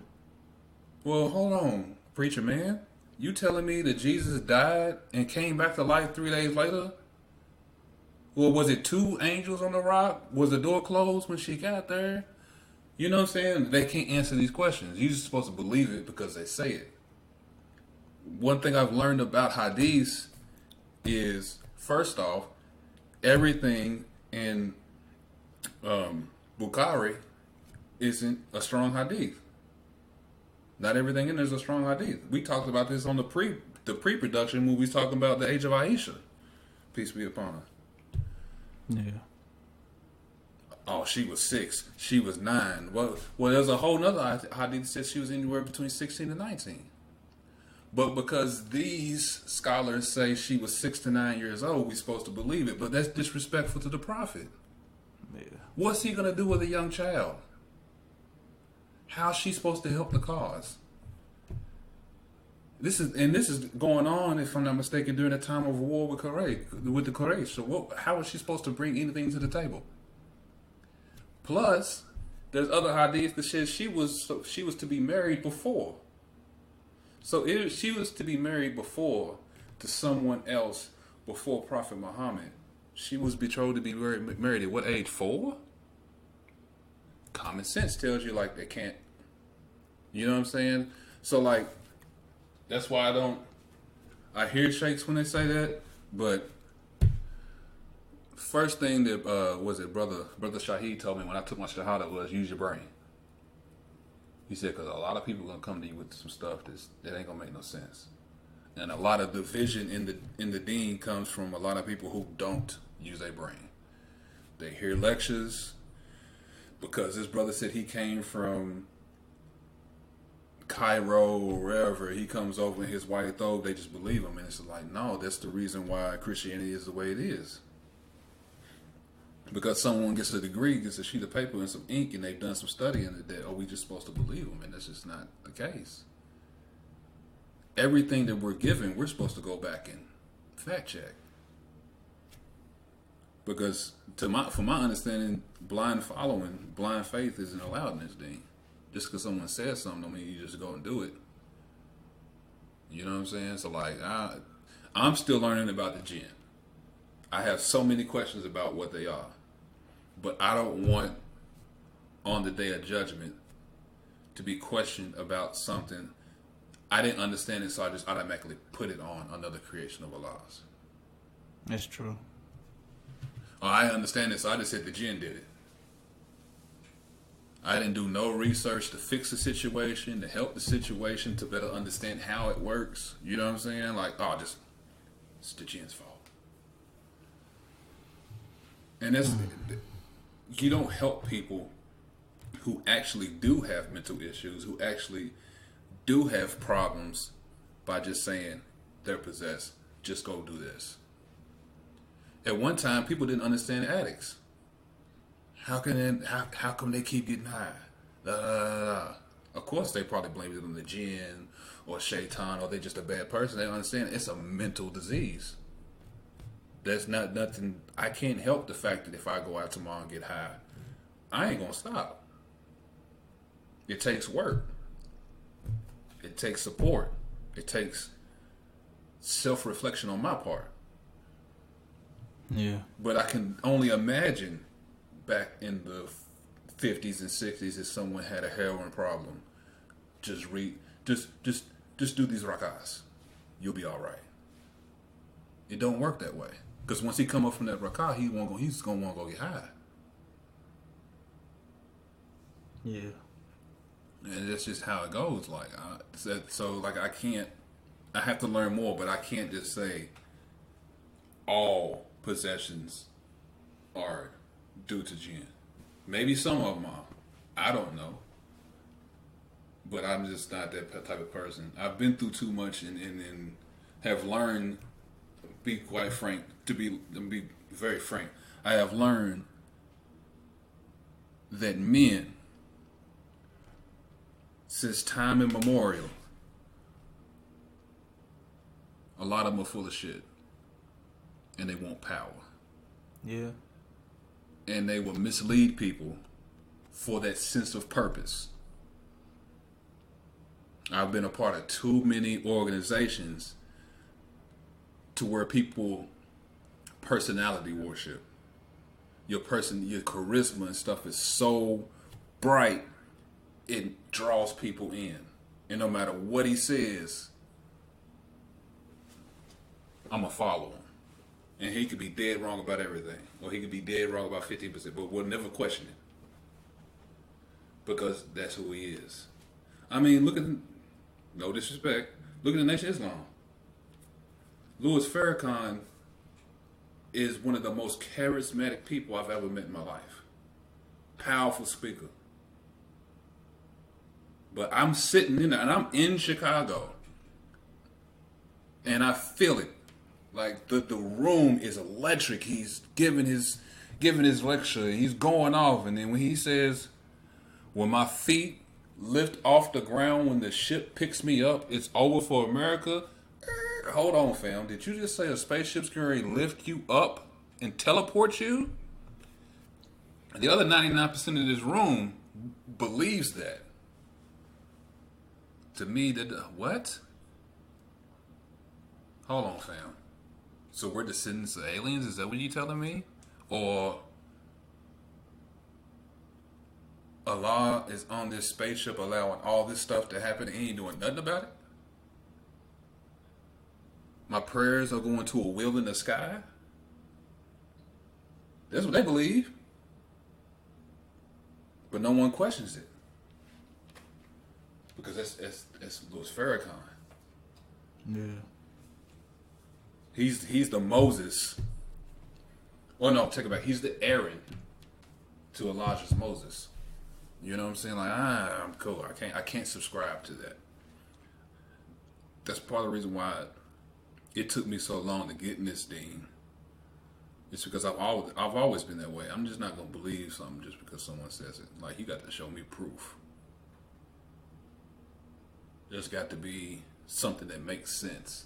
Well, hold on, preacher man. You telling me that Jesus died and came back to life 3 days later? Well, was it 2 angels on the rock? Was the door closed when she got there? You know what I'm saying? They can't answer these questions. You're just supposed to believe it because they say it. One thing I've learned about hadiths is, first off, everything in Bukhari isn't a strong hadith. Not everything in there is a strong hadith. We talked about this on the pre-production when we was talking about the age of Aisha. Peace be upon her. Yeah. Oh, she was 6. She was 9. Well, there's a whole nother hadith that says she was anywhere between 16 and 19. But because these scholars say she was 6 to 9 years old, we're supposed to believe it. But that's disrespectful to the Prophet. Yeah. What's he going to do with a young child? How's she supposed to help the cause? This is going on, if I'm not mistaken, during the time of war with the Quraysh. So how is she supposed to bring anything to the table? Plus, there's other hadiths that says she was to be married before. So if she was to be married before to someone else before Prophet Muhammad, she was betrothed to be married at what age? 4? Common sense tells you like they can't. You know what I'm saying? So like, that's why I hear sheikhs when they say that, but first thing that brother Shaheed told me when I took my shahada was use your brain. He said because a lot of people are gonna come to you with some stuff that ain't gonna make no sense, and a lot of division in the deen comes from a lot of people who don't use their brain. They hear lectures because this brother said he came from Cairo or wherever. He comes over in his white thobe. They just believe him, and it's like, no, that's the reason why Christianity is the way it is. Because someone gets a degree, gets a sheet of paper and some ink, and they've done some study in it, we just supposed to believe them, and that's just not the case. Everything that we're given, we're supposed to go back and fact check. Because from my understanding, blind faith isn't allowed in this deen. Just because someone says something don't mean you just go and do it. You know what I'm saying? So like, I'm still learning about the jinn. I have so many questions about what they are, but I don't want on the day of judgment to be questioned about something I didn't understand it, so I just automatically put it on another creation of Allah's. That's true. Oh, I understand it, so I just said the jinn did it. I didn't do no research to fix the situation, to help the situation, to better understand how it works. You know what I'm saying? Like, it's the jinn's fault. And that's, you don't help people who actually do have mental issues, who actually do have problems by just saying they're possessed. Just go do this. At one time, people didn't understand addicts. How come they keep getting high? Of course, they probably blamed it on the jinn or shaitan, or they're just a bad person. They don't understand it's a mental disease. There's not nothing. I can't help the fact that if I go out tomorrow and get high, I ain't gonna stop. It takes work. It takes support. It takes self-reflection on my part. Yeah. But I can only imagine back in the 50s and 60s if someone had a heroin problem. Just do these rak'ahs. You'll be all right. It don't work that way. Because once he come up from that rak'ah, he's gonna want to go get high. Yeah. And that's just how it goes. Like, I have to learn more, but I can't just say all possessions are due to jinn. Maybe some of them are. I don't know. But I'm just not that type of person. I've been through too much and have learned, be quite frank, to be very frank, I have learned that men, since time immemorial, a lot of them are full of shit. And they want power. Yeah. And they will mislead people for that sense of purpose. I've been a part of too many organizations to where people personality worship. Your charisma and stuff is so bright, it draws people in. And no matter what he says, I'm going to follow him. And he could be dead wrong about everything. Or he could be dead wrong about 15%. But we'll never question it. Because that's who he is. I mean, look at, no disrespect, look at the Nation of Islam. Louis Farrakhan is one of the most charismatic people I've ever met in my life. Powerful speaker. But I'm sitting in there, and I'm in Chicago. And I feel it. Like the room is electric. He's giving his lecture. He's going off, and then when he says, "When my feet lift off the ground, when the ship picks me up, it's over for America." Hold on, fam. Did you just say a spaceship's going to lift you up and teleport you? The other 99% of this room believes that. To me, what? Hold on, fam. So we're descendants of aliens? Is that what you telling me? Or Allah is on this spaceship allowing all this stuff to happen and he ain't doing nothing about it? My prayers are going to a wheel in the sky? That's what they believe. But no one questions it. Because that's Louis Farrakhan. Yeah. He's the Moses. Oh no, take it back. He's the Aaron to Elijah's Moses. You know what I'm saying? Like, I'm cool. I can't subscribe to that. That's part of the reason why it took me so long to get in this thing. It's because I've always been that way. I'm just not gonna believe something just because someone says it. Like, you got to show me proof. There's got to be something that makes sense.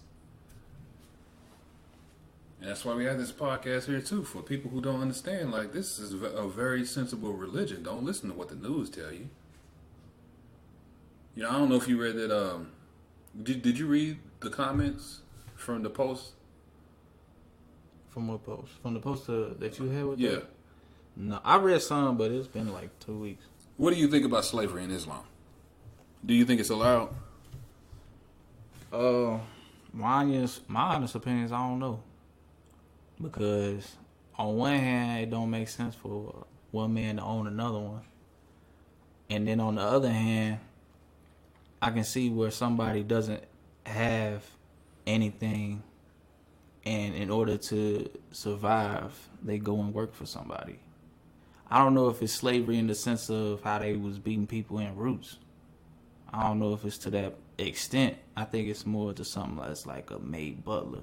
And that's why we have this podcast here too, for people who don't understand. Like, this is a very sensible religion. Don't listen to what the news tell you. You know, I don't know if you read that Did you read the comments from the post? From what post? From the post that you had with Yeah. that? No, I read some, but it's been like 2 weeks. What do you think about slavery in Islam? Do you think it's allowed? My honest opinion is I don't know. Because on one hand, it don't make sense for one man to own another one. And then on the other hand, I can see where somebody doesn't have anything, and in order to survive, they go and work for somebody. I don't know if it's slavery in the sense of how they was beating people in roots. I don't know if it's to that extent. I think it's more to something that's like a maid butler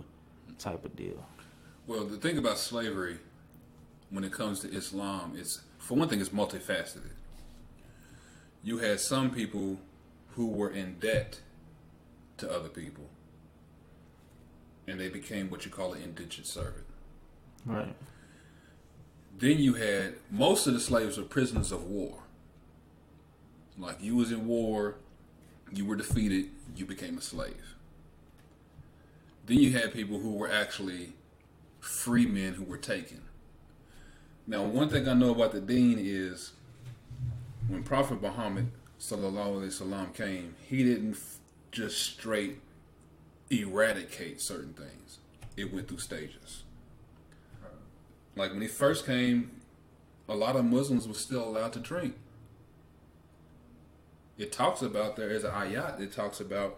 type of deal. Well, the thing about slavery, when it comes to Islam, is for one thing, it's multifaceted. You had some people who were in debt to other people, and they became what you call an indentured servant. Right. Then you had most of the slaves were prisoners of war. Like you was in war, you were defeated, you became a slave. Then you had people who were actually free men who were taken. Now, one thing I know about the deen is when Prophet Muhammad sallallahu alaihi wasallam came, he didn't just straight eradicate certain things. It went through stages. Like when he first came, a lot of Muslims were still allowed to drink. It talks about, there is an ayat that talks about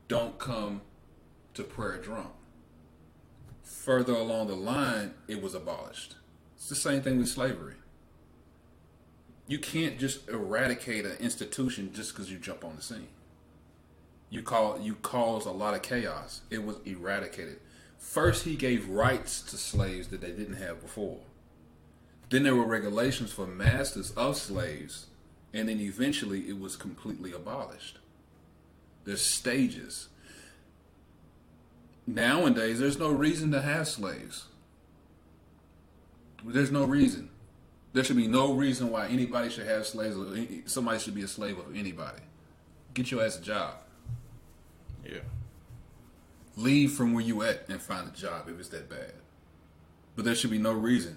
don't come to prayer drunk. Further along the line, it was abolished. It's the same thing with slavery. You can't just eradicate an institution just because you jump on the scene. You cause a lot of chaos. It was eradicated. First, he gave rights to slaves that they didn't have before. Then there were regulations for masters of slaves, and then eventually it was completely abolished. There's stages. Nowadays, there's no reason to have slaves. There's no reason. There should be no reason why anybody should have slaves or somebody should be a slave of anybody. Get your ass a job. Yeah. Leave from where you at and find a job if it's that bad. But there should be no reason.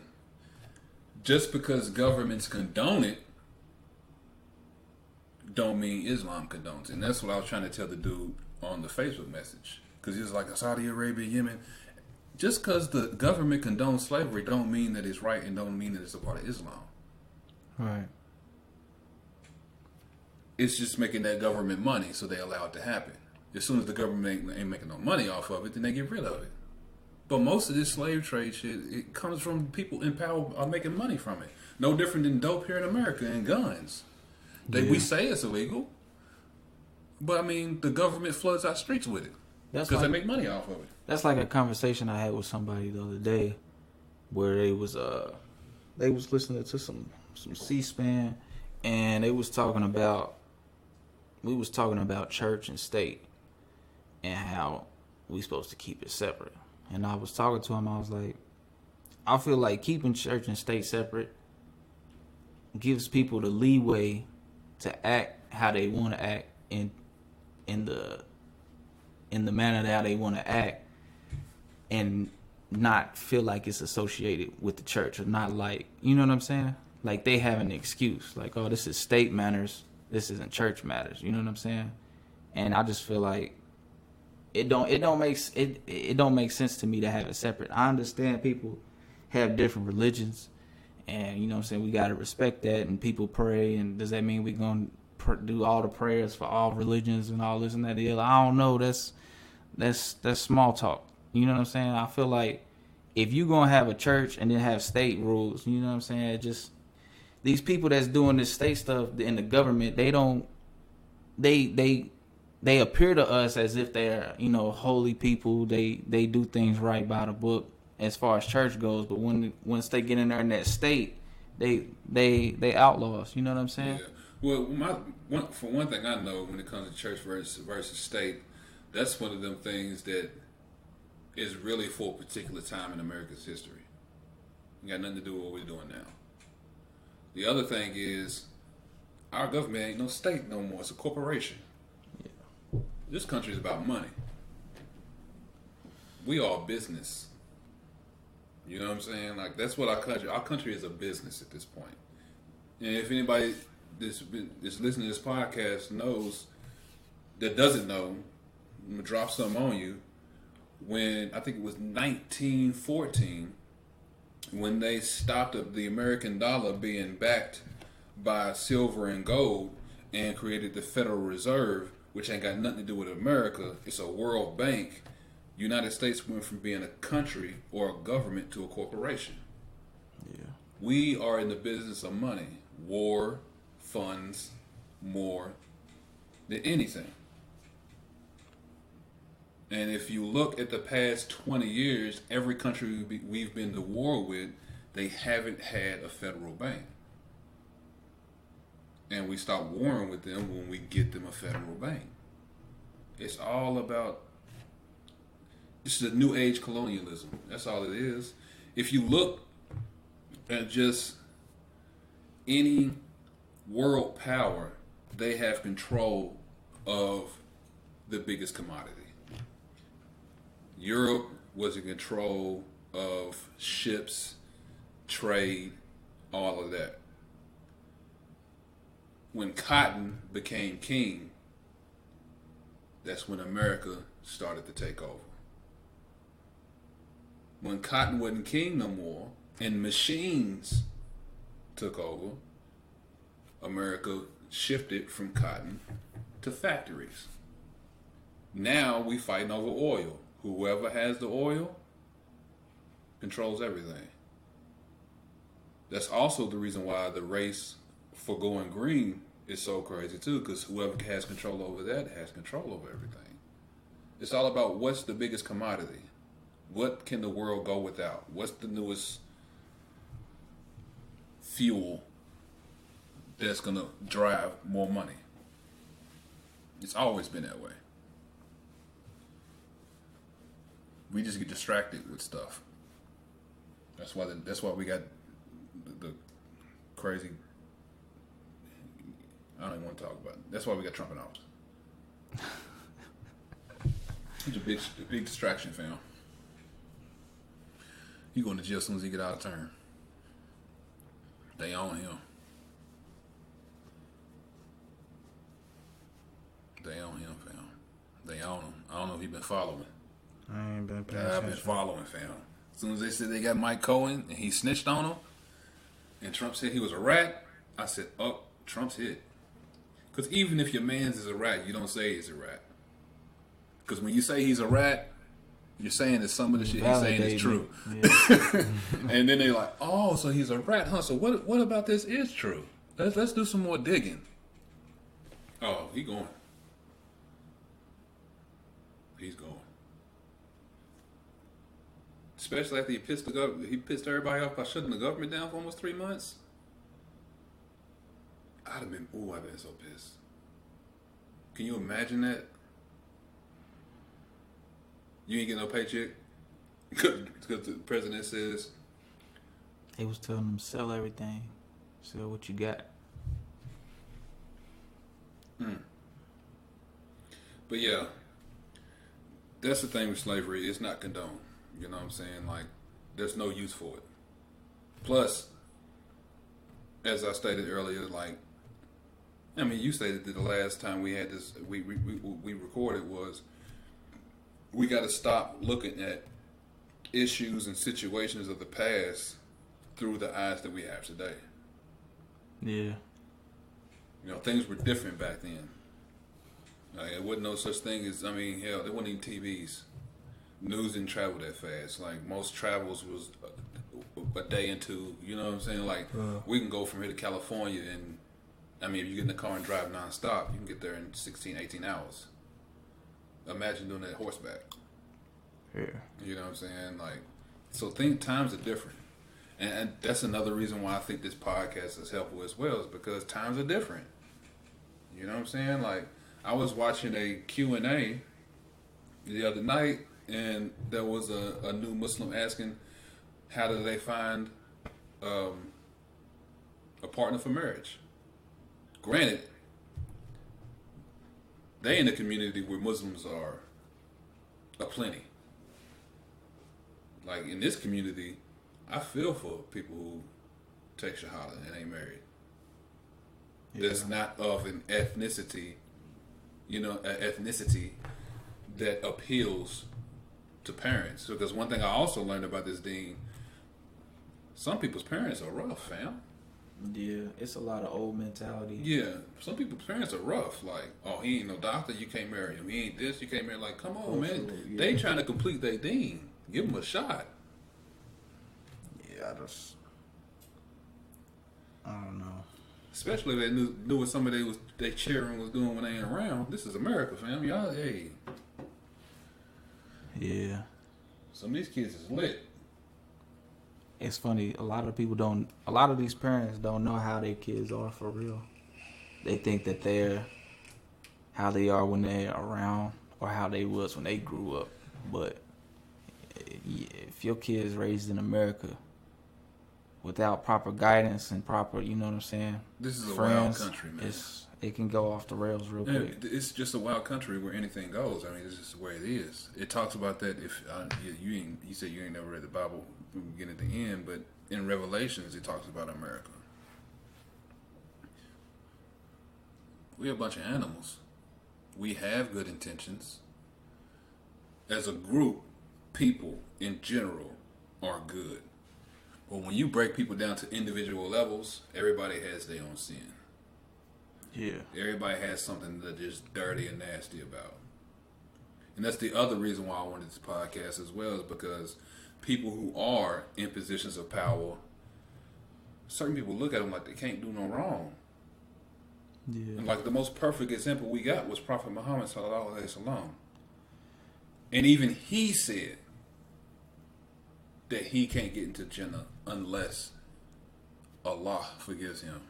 Just because governments condone it, don't mean Islam condones it. And that's what I was trying to tell the dude on the Facebook message. Because he was like, Saudi Arabia, Yemen. Just because the government condones slavery don't mean that it's right and don't mean that it's a part of Islam. Right. It's just making that government money, so they allow it to happen. As soon as the government ain't making no money off of it, then they get rid of it. But most of this slave trade shit, it comes from people in power are making money from it. No different than dope here in America and guns. We say it's illegal, but I mean the government floods our streets with it because they make money off of it. That's like a conversation I had with somebody the other day, where they was listening to some C-SPAN, and we was talking about church and state and how we supposed to keep it separate. And I was talking to him, I was like, I feel like keeping church and state separate gives people the leeway to act how they want to act in the manner that they want to act, and not feel like it's associated with the church, or not like, you know what I'm saying? Like they have an excuse, like, oh, this is state matters, this isn't church matters. You know what I'm saying? And I just feel like it don't make sense to me to have it separate. I understand people have different religions, and you know what I'm saying, we got to respect that, and people pray, and does that mean we're going to do all the prayers for all religions and all this and that deal? I don't know. That's small talk. You know what I'm saying? I feel like if you're going to have a church and then have state rules, you know what I'm saying, it just, these people that's doing this state stuff in the government, they appear to us as if they're, you know, holy people. They do things right by the book as far as church goes, but once they get in there in that state, they outlaws. You know what I'm saying? Yeah. Well, for one thing, I know when it comes to church versus state, that's one of them things that is really for a particular time in America's history. It got nothing to do with what we're doing now. The other thing is, our government ain't no state no more. It's a corporation. Yeah. This country is about money. We are business. You know what I'm saying? Like that's what our country is a business at this point. And if anybody that's listening to this podcast knows that doesn't know, I'm gonna drop something on you. When I think it was 1914, when they stopped the American dollar being backed by silver and gold and created the Federal Reserve, which ain't got nothing to do with America, it's a world bank. United States went from being a country or a government to a corporation. Yeah. We are in the business of money. War funds more than anything. And if you look at the past 20 years, every country we've been to war with, they haven't had a federal bank. And we stop warring with them when we get them a federal bank. It's all about, this is a new age colonialism. That's all it is. If you look at just any world power, they have control of the biggest commodity. Europe was in control of ships, trade, all of that. When cotton became king, that's when America started to take over. When cotton wasn't king no more and machines took over, America shifted from cotton to factories. Now we fighting over oil. Whoever has the oil controls everything. That's also the reason why the race for going green is so crazy too, because whoever has control over that has control over everything. It's all about what's the biggest commodity. What can the world go without? What's the newest fuel that's going to drive more money? It's always been that way. We just get distracted with stuff. That's why we got the crazy. I don't even want to talk about it. That's why we got Trump in office. He's a big distraction, fam. He going to jail as soon as he get out of term. They own him. They own him, fam. They own him. I don't know if he been following. I ain't been paying I've been attention. following, fam. As soon as they said they got Mike Cohen and he snitched on him, and Trump said he was a rat, I said, oh, Trump's hit. Because even if your man's is a rat, you don't say he's a rat. Because when you say he's a rat, you're saying that some of the shit he's saying is true. Yeah. And then they're like, oh, so he's a rat, huh? So what about this is true? Let's do some more digging. Oh, he going. He's going. Especially after he pissed everybody off by shutting the government down for almost 3 months. I've been so pissed. Can you imagine that? You ain't get no paycheck because the president says. They was telling them sell everything, sell what you got. But yeah, that's the thing with slavery. It's not condoned. You know what I'm saying? Like, there's no use for it. Plus, as I stated earlier, like, I mean, you stated that the last time we had this, we recorded was, we got to stop looking at issues and situations of the past through the eyes that we have today. Yeah. You know, things were different back then. Like, there wasn't no such thing as, I mean, hell, there wasn't even TVs. News didn't travel that fast. Like, most travels was a day and two. You know what I'm saying? Like, we can go from here to California and, I mean, if you get in the car and drive nonstop, you can get there in 16, 18 hours. Imagine doing that horseback. Yeah. You know what I'm saying? Like, so times are different. And that's another reason why I think this podcast is helpful as well, is because times are different. You know what I'm saying? Like, I was watching a Q&A the other night, and there was a new Muslim asking, how do they find a partner for marriage? Granted, they in a community where Muslims are aplenty. Like in this community, I feel for people who take shahada and ain't married. That's not of an ethnicity, an ethnicity that appeals to parents. Because one thing I also learned about this dean, some people's parents are rough, fam. Yeah, it's a lot of old mentality. Yeah, some people's parents are rough. Like, oh, he ain't no doctor, you can't marry him. He ain't this, you can't marry him. Like, come on, man. Yeah. They trying to complete their dean. Give them a shot. Yeah, I don't know. Especially if they knew what some of they cheering was doing when they ain't around. This is America, fam. Y'all, hey. Yeah. Some of these kids is lit. It's funny. A lot of these parents don't know how their kids are for real. They think that they're how they are when they're around or how they was when they grew up. But if your kid is raised in America without proper guidance and proper, you know what I'm saying? This is friends, a wild country, man. It can go off the rails real quick. It's just a wild country where anything goes. I mean, it's just the way it is. It talks about that. If you said you ain't never read the Bible from beginning to end, but in Revelations it talks about America. We're a bunch of animals. We have good intentions. As a group, people in general are good. But when you break people down to individual levels, everybody has their own sin. Yeah. Everybody has something that they're just dirty and nasty about. And that's the other reason why I wanted this podcast as well, is because people who are in positions of power, certain people look at them like they can't do no wrong. Yeah. And like the most perfect example we got was Prophet Muhammad sallallahu alaihi wasallam. And even he said that he can't get into Jannah unless Allah forgives him.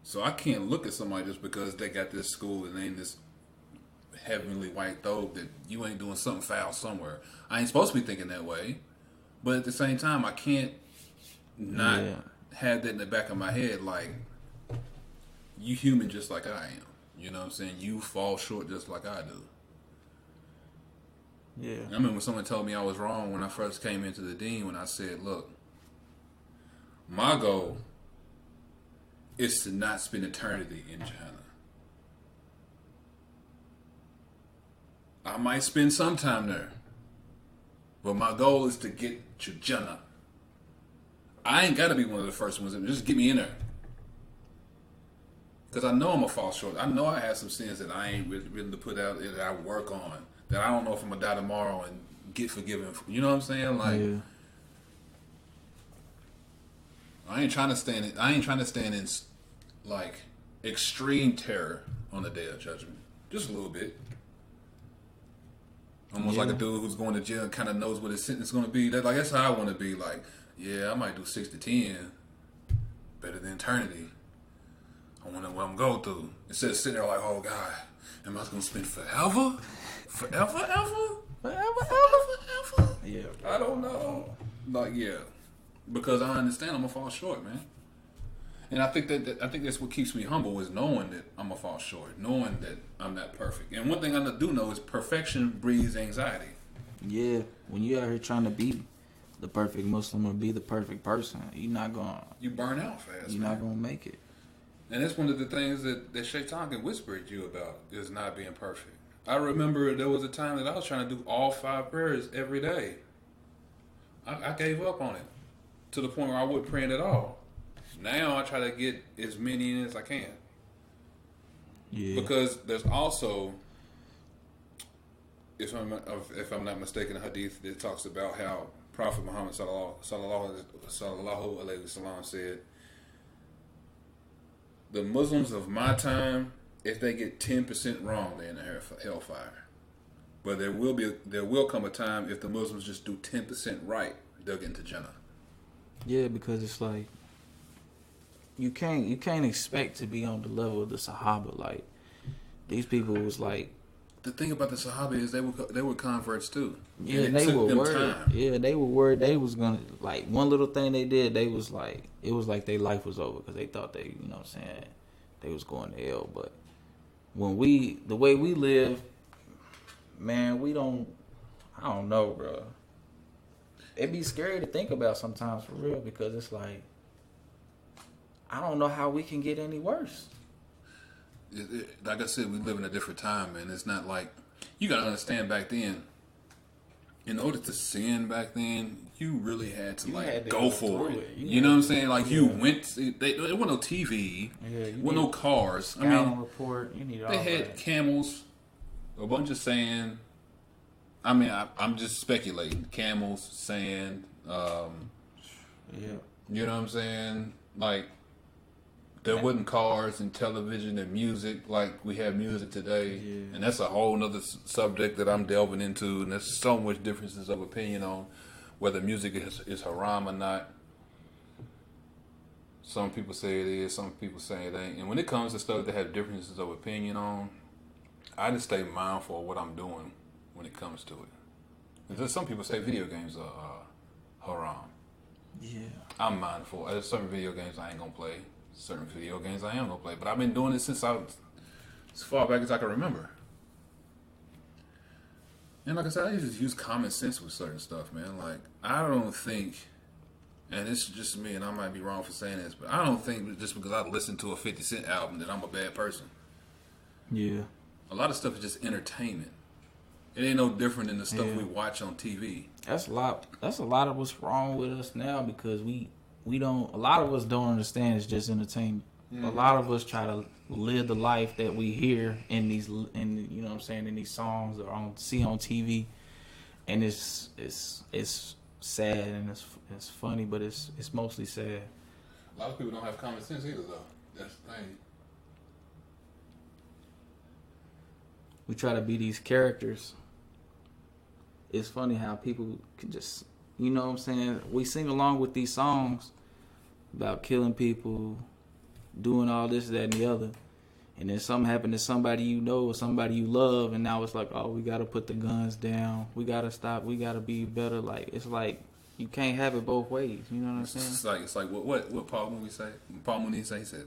So I can't look at somebody just because they got this school and they in this heavenly white robe that you ain't doing something foul somewhere. I ain't supposed to be thinking that way. But at the same time, I can't not have that in the back of my head, like, you human just like I am. You know what I'm saying? You fall short just like I do. Yeah. I remember when someone told me I was wrong when I first came into the dean, when I said, look, my goal is to not spend eternity in Jannah. I might spend some time there, but my goal is to get to Jannah. I ain't got to be one of the first ones. Just get me in there. Because I know I'm going to fall short. I know I have some sins that I ain't willing to put out, that I work on, that I don't know if I'm going to die tomorrow and get forgiven. You know what I'm saying? Like, yeah. I ain't trying to stand in like extreme terror on the day of judgment. Just a little bit. Almost like a dude who's going to jail and kind of knows what his sentence is going to be. That's how I want to be. Like, yeah, I might do 6 to 10, better than eternity. I wonder what I'm going through. Instead of sitting there like, oh God, am I going to spend forever? Forever? Yeah. I don't know. Like, yeah. Because I understand I'm going to fall short, man. And I think that's what keeps me humble, is knowing that I'm going to fall short. Knowing that I'm not perfect. And one thing I do know is perfection breeds anxiety. Yeah. When you're out here trying to be the perfect Muslim or be the perfect person, you're not going to... You burn out fast, You're not going to make it. And that's one of the things that Shaitan can whisper at you about, is not being perfect. I remember there was a time that I was trying to do all 5 prayers every day. I gave up on it to the point where I wasn't praying at all. Now I try to get as many in as I can. Yeah. Because there's also, if I'm not mistaken, a hadith that talks about how Prophet Muhammad sallallahu alaihi wasallam said, the Muslims of my time, if they get 10% wrong, they're in the hellfire. But there will come a time, if the Muslims just do 10% right, they'll get into Jannah. Yeah, because it's like you can't expect to be on the level of the Sahaba. Like, these people was like, the thing about the Sahaba is they were converts too. Yeah, and they were worried. Yeah, they were worried. They was gonna, like, one little thing they did, they was like, it was like their life was over because they thought they, you know what I'm saying, they was going to hell. But the way we live, man, I don't know, bro. It'd be scary to think about sometimes for real because it's like, I don't know how we can get any worse. Like I said, we live in a different time, man. It's not like, you gotta understand back then, in order to sin back then, you really had to go for it. You know what I'm saying? Like you went. There wasn't no TV. There wasn't no cars. Report. You need all they had camels, a bunch of sand. I mean, I'm just speculating. Camels, sand. You know what I'm saying? Like there wasn't cars and television and music like we have music today, and that's a whole nother subject that I'm delving into. And there's so much differences of opinion on whether music is haram or not. Some people say it is, some people say it ain't. And when it comes to stuff that have differences of opinion on, I just stay mindful of what I'm doing when it comes to it. Because some people say video games are haram. Yeah. I'm mindful. There's certain video games I ain't gonna play. Certain video games I am gonna play. But I've been doing it since as far back as I can remember. And like I said, I just use common sense with certain stuff, man. Like, I don't think, and it's just me, and I might be wrong for saying this, but I don't think just because I listen to a 50 Cent album that I'm a bad person. Yeah. A lot of stuff is just entertainment. It ain't no different than the stuff we watch on TV. That's a lot of what's wrong with us now because a lot of us don't understand it's just entertainment. Mm-hmm. A lot of us try to live the life that we hear in you know what I'm saying, in these songs or see on TV, and it's sad and it's funny, but it's mostly sad. A lot of people don't have common sense either, though. That's the thing. We try to be these characters. It's funny how people can just, you know what I'm saying, we sing along with these songs about killing people, doing all this, that, and the other. And then something happened to somebody you know or somebody you love, and now it's like, oh, we got to put the guns down. We got to stop. We got to be better. Like, it's like, you can't have it both ways. You know what I'm saying? It's like what Paul Mooney say? Paul Mooney say, he said,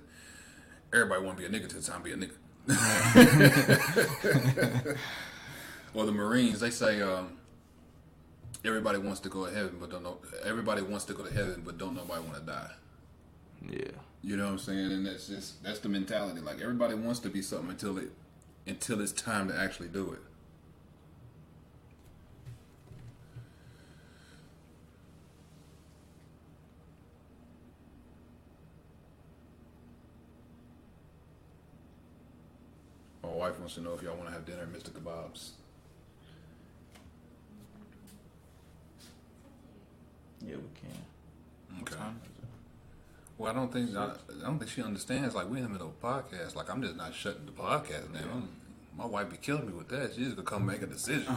everybody want to be a nigga till the time to be a nigga. Or the Marines, they say, everybody wants to go to heaven, but don't know. Everybody wants to go to heaven, but don't nobody want to die. Yeah. You know what I'm saying? And that's the mentality. Like, everybody wants to be something until it's time to actually do it. My wife wants to know if y'all want to have dinner at Mr. Kebab's. Yeah, we can. Okay. Well, I don't think she understands. Like, we're in the middle of a podcast. Like, I'm just not shutting the podcast down. My wife be killing me with that. She's gonna come make a decision.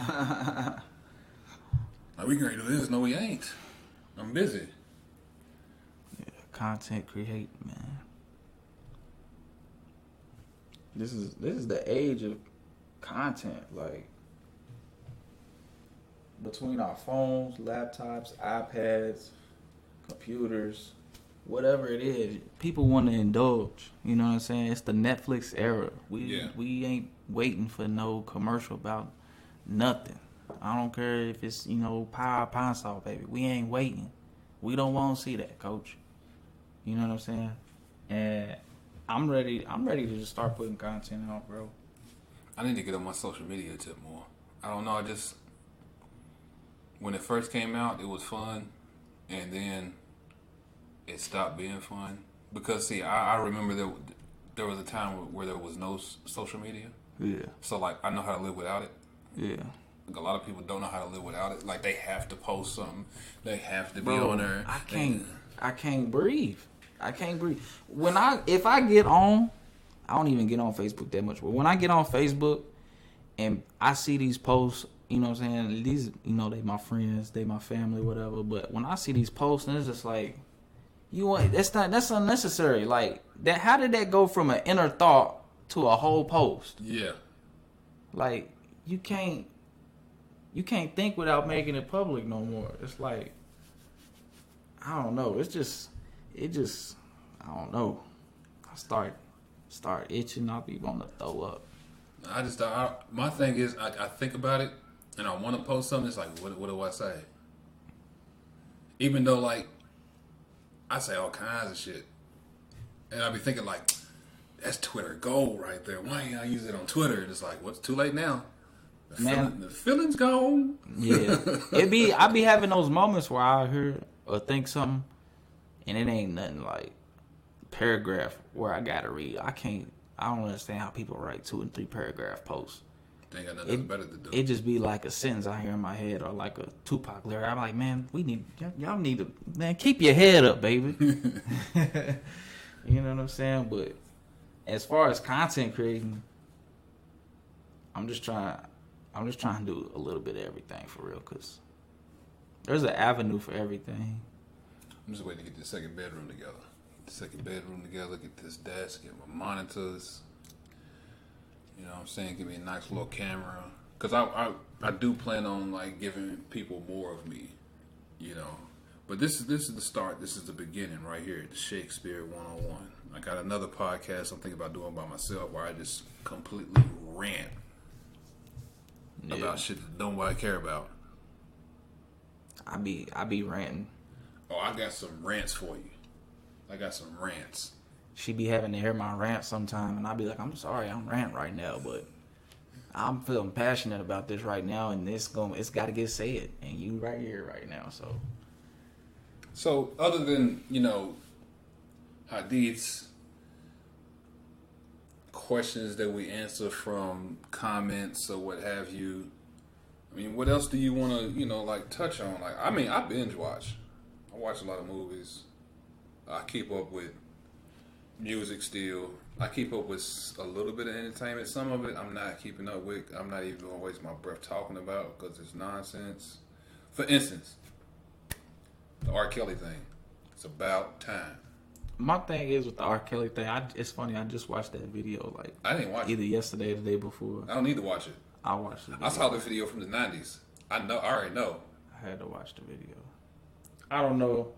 Like, we can do this. No, we ain't. I'm busy. Yeah, content create, man. This is the age of content. Like, between our phones, laptops, iPads, computers, whatever it is, people want to indulge. You know what I'm saying? It's the Netflix era. We ain't waiting for no commercial about nothing. I don't care if it's, Power Pine Salt, baby. We ain't waiting. We don't want to see that, coach. You know what I'm saying? And I'm ready to just start putting content out, bro. I need to get on my social media tip more. I don't know, when it first came out, it was fun, and then it stopped being fun. Because, see, I remember there was a time where there was no social media. Yeah. So, like, I know how to live without it. Yeah. Like, a lot of people don't know how to live without it. Like, they have to post something. They have to be on there. I can't breathe. I can't breathe. If I get on, I don't even get on Facebook that much. But when I get on Facebook and I see these posts, you know what I'm saying? These, they my friends, they my family, whatever. But when I see these posts, and it's just like, that's unnecessary. Like, that, how did that go from an inner thought to a whole post? Yeah. Like, you can't think without making it public no more. It's like, I don't know. I don't know. I start itching. I'll be wanting to throw up. My thing is, I think about it, and I want to post something. It's like, what do I say? Even though, like, I say all kinds of shit, and I be thinking like, that's Twitter gold right there. Why ain't I use it on Twitter? And it's like, well, it's too late now. The feeling's gone. Yeah, I be having those moments where I hear or think something, and it ain't nothing like paragraph where I gotta read. I don't understand how people write 2 and 3 paragraph posts. They ain't got nothing better to do. It just be like a sentence I hear in my head or like a Tupac lyric. I'm like, man, y'all need to, man, keep your head up, baby. You know what I'm saying? But as far as content creating, I'm just trying to do a little bit of everything for real, because there's an avenue for everything. I'm just waiting to get the second bedroom together. Get this desk, get my monitors. You know what I'm saying? Give me a nice little camera. Because I do plan on, like, giving people more of me, you know. But this is the start. This is the beginning right here, the Shakespeare 101. I got another podcast I'm thinking about doing by myself where I just completely rant about shit that nobody care about. I be ranting. Oh, I got some rants for you. I got some rants. She be having to hear my rant sometime, and I be like, I'm sorry, I'm ranting right now, but I'm feeling passionate about this right now, and it's got to get said, and you right here right now, so. So, other than, you know, hadiths, questions that we answer from comments or what have you, I mean, what else do you want to, you know, like, touch on? Like, I mean, I binge watch. I watch a lot of movies. I keep up with music still. I keep up with a little bit of entertainment. Some of it I'm not keeping up with. I'm not even going to waste my breath talking about because it's nonsense. For instance, the R. Kelly thing. It's about time. My thing is with the R. Kelly thing, it's funny, I just watched that video like I didn't watch either yesterday or the day before. I don't need to watch it. I watched it. I saw the video from the 90s. I already know. I had to watch the video. I don't know.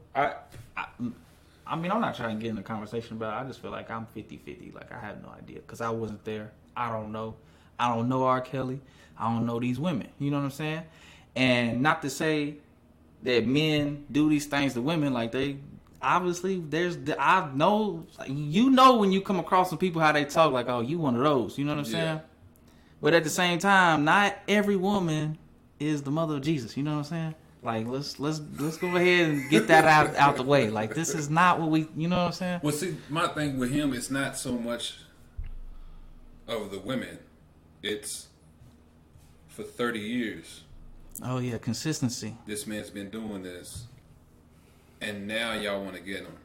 I mean, I'm not trying to get in a conversation about it. I just feel like I'm 50-50. Like, I have no idea because I wasn't there. I don't know. I don't know R. Kelly. I don't know these women. You know what I'm saying? And not to say that men do these things to women. Like, they obviously, I know, you know when you come across some people how they talk, like, oh, you one of those. You know what I'm saying? But at the same time, not every woman is the mother of Jesus. You know what I'm saying? Like, let's go ahead and get that out the way. Like, this is not what we, you know what I'm saying? Well, see, my thing with him is not so much of the women. It's for 30 years. Oh, yeah, consistency. This man's been doing this. And now y'all want to get him.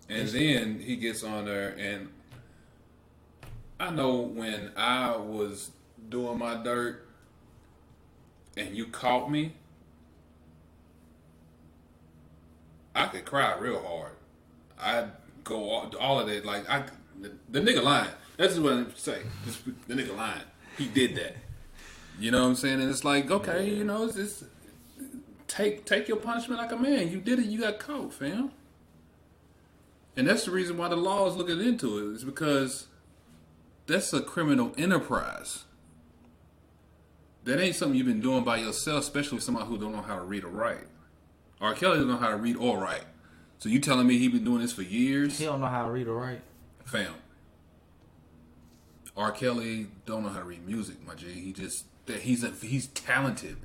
And then he gets on there, and I know when I was doing my dirt, and you caught me, I could cry real hard. I'd go all of that. Like, the nigga lying. That's just what I'm saying. The nigga lying. He did that. You know what I'm saying? And it's like, okay, you know, it's take your punishment like a man. You did it. You got caught, fam. And that's the reason why the law is looking into it. Is because that's a criminal enterprise. That ain't something you've been doing by yourself, especially with somebody who don't know how to read or write. R. Kelly doesn't know how to read or write. So you telling me he been doing this for years? He don't know how to read or write. Fam. R. Kelly don't know how to read music, my G. He's talented.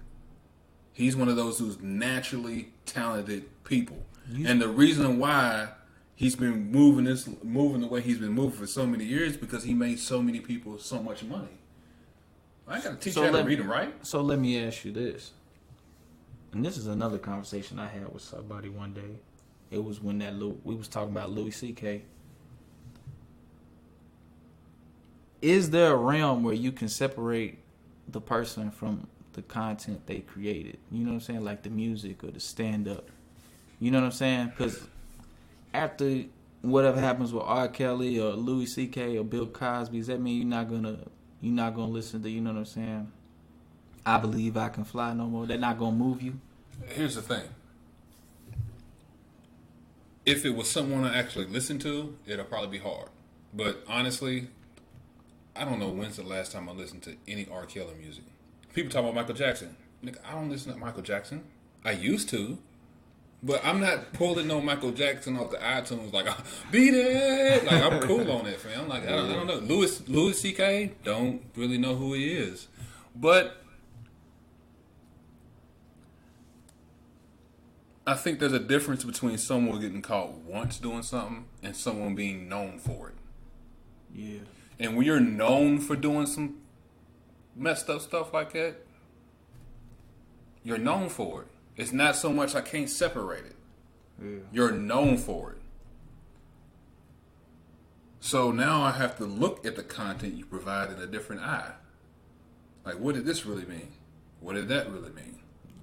He's one of those who's naturally talented people. And the reason why he's been moving the way he's been moving for so many years because he made so many people so much money. I gotta teach you how to read and write. So let me ask you this. And this is another conversation I had with somebody one day. It was when we was talking about Louis C.K. Is there a realm where you can separate the person from the content they created? You know what I'm saying? Like the music or the stand-up. You know what I'm saying? Because after whatever happens with R. Kelly or Louis C.K. or Bill Cosby, does that mean you're not gonna listen to, you know what I'm saying, I Believe I Can Fly no more? They're not gonna move you? Here's the thing. If it was someone I actually listened to, it'll probably be hard. But honestly, I don't know when's the last time I listened to any R. Kelly music. People talk about Michael Jackson. Nigga, I don't listen to Michael Jackson. I used to. But I'm not pulling no Michael Jackson off the iTunes like, beat it! Like, I'm cool on it, fam. Like, I don't know. Louis C.K., don't really know who he is. But I think there's a difference between someone getting caught once doing something and someone being known for it. Yeah. And when you're known for doing some messed up stuff like that, you're known for it. It's not so much I can't separate it. Yeah. You're known for it. So now I have to look at the content you provide in a different eye. Like, what did this really mean? What did that really mean?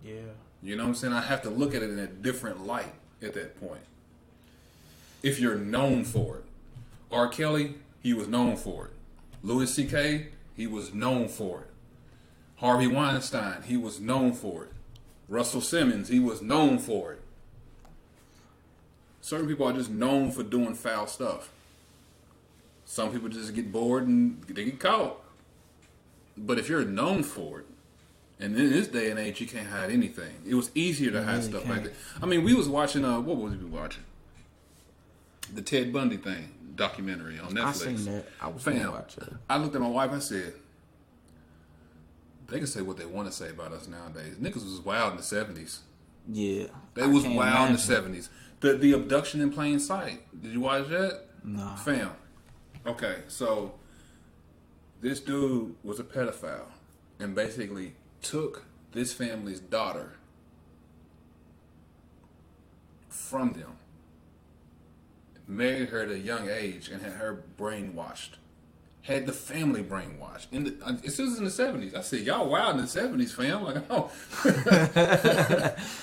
Yeah. You know what I'm saying? I have to look at it in a different light at that point. If you're known for it. R. Kelly, he was known for it. Louis C.K., he was known for it. Harvey Weinstein, he was known for it. Russell Simmons, he was known for it. Certain people are just known for doing foul stuff. Some people just get bored and they get caught. But if you're known for it, and in this day and age, you can't hide anything. It was easier to hide stuff like that. I mean, we was watching, what was we watching? The Ted Bundy thing, documentary on Netflix. I seen that. I was Fam, gonna watch it. I looked at my wife, I said, they can say what they want to say about us nowadays. Niggas was wild in the 70s. Yeah. They was wild in the 70s. The abduction in plain sight. Did you watch that? Nah. Fam. Okay, so this dude was a pedophile and basically took this family's daughter from them, married her at a young age, and had her brainwashed. Had the family brainwashed. This was in the 70s. I said, y'all wild in the 70s, fam. Like, oh.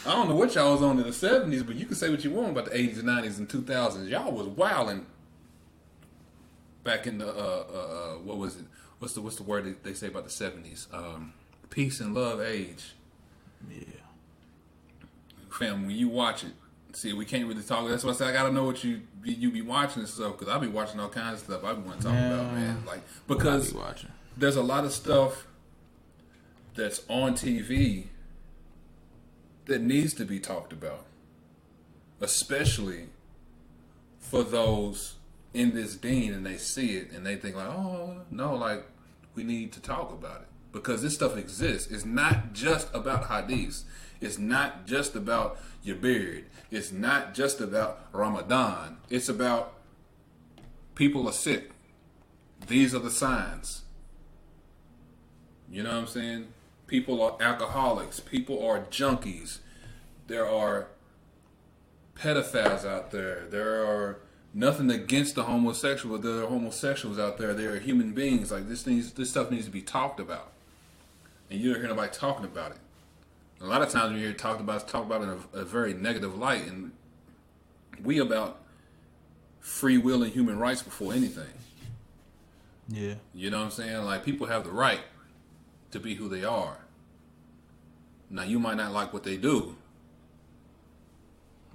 I don't know what y'all was on in the 70s, but you can say what you want about the 80s, 90s, and 2000s. Y'all was wilding back in the, what was it? What's the word they say about the 70s? Peace and love age. Yeah. Fam, when you watch it, see, we can't really talk. That's why I said I gotta know what you be watching and stuff, because I be watching all kinds of stuff I want to talk about, man. Like, because there's a lot of stuff that's on TV that needs to be talked about, especially for those in this deen and they see it and they think like, oh no, like we need to talk about it because this stuff exists. It's not just about hadiths. It's not just about your beard. It's not just about Ramadan. It's about people are sick. These are the signs. You know what I'm saying? People are alcoholics. People are junkies. There are pedophiles out there. There are nothing against the homosexual. There are homosexuals out there. There are human beings. Like this stuff needs to be talked about. And you don't hear nobody talking about it. A lot of times when you hear talked about, it's talked about in a very negative light, and we about free will and human rights before anything. Yeah. You know what I'm saying? Like, people have the right to be who they are. Now, you might not like what they do.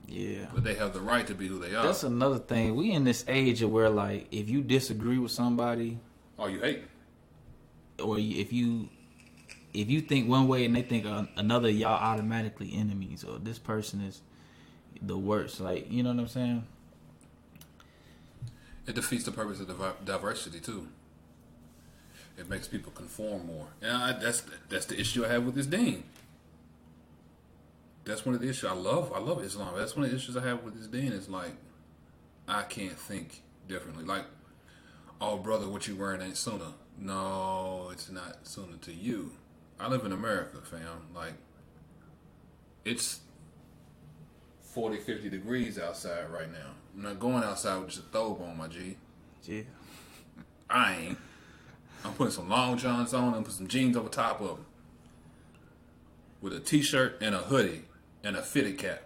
Yeah. But they have the right to be who they are. That's another thing. We in this age of where, like, if you disagree with somebody, oh, you hate, or if you think one way and they think another, y'all automatically enemies, or this person is the worst. Like, you know what I'm saying? It defeats the purpose of diversity too. It makes people conform more, and that's the issue I have with this deen. That's one of the issues. I love Islam. That's one of the issues I have with this deen. Is like, I can't think differently. Like, oh brother, what you wearing ain't sunnah. No, it's not sunnah to you. I live in America, fam. Like, it's 40, 50 degrees outside right now. I'm not going outside with just a thobe on, my G. Yeah. I ain't. I'm putting some long johns on and put some jeans over top of them. With a t-shirt and a hoodie and a fitted cap.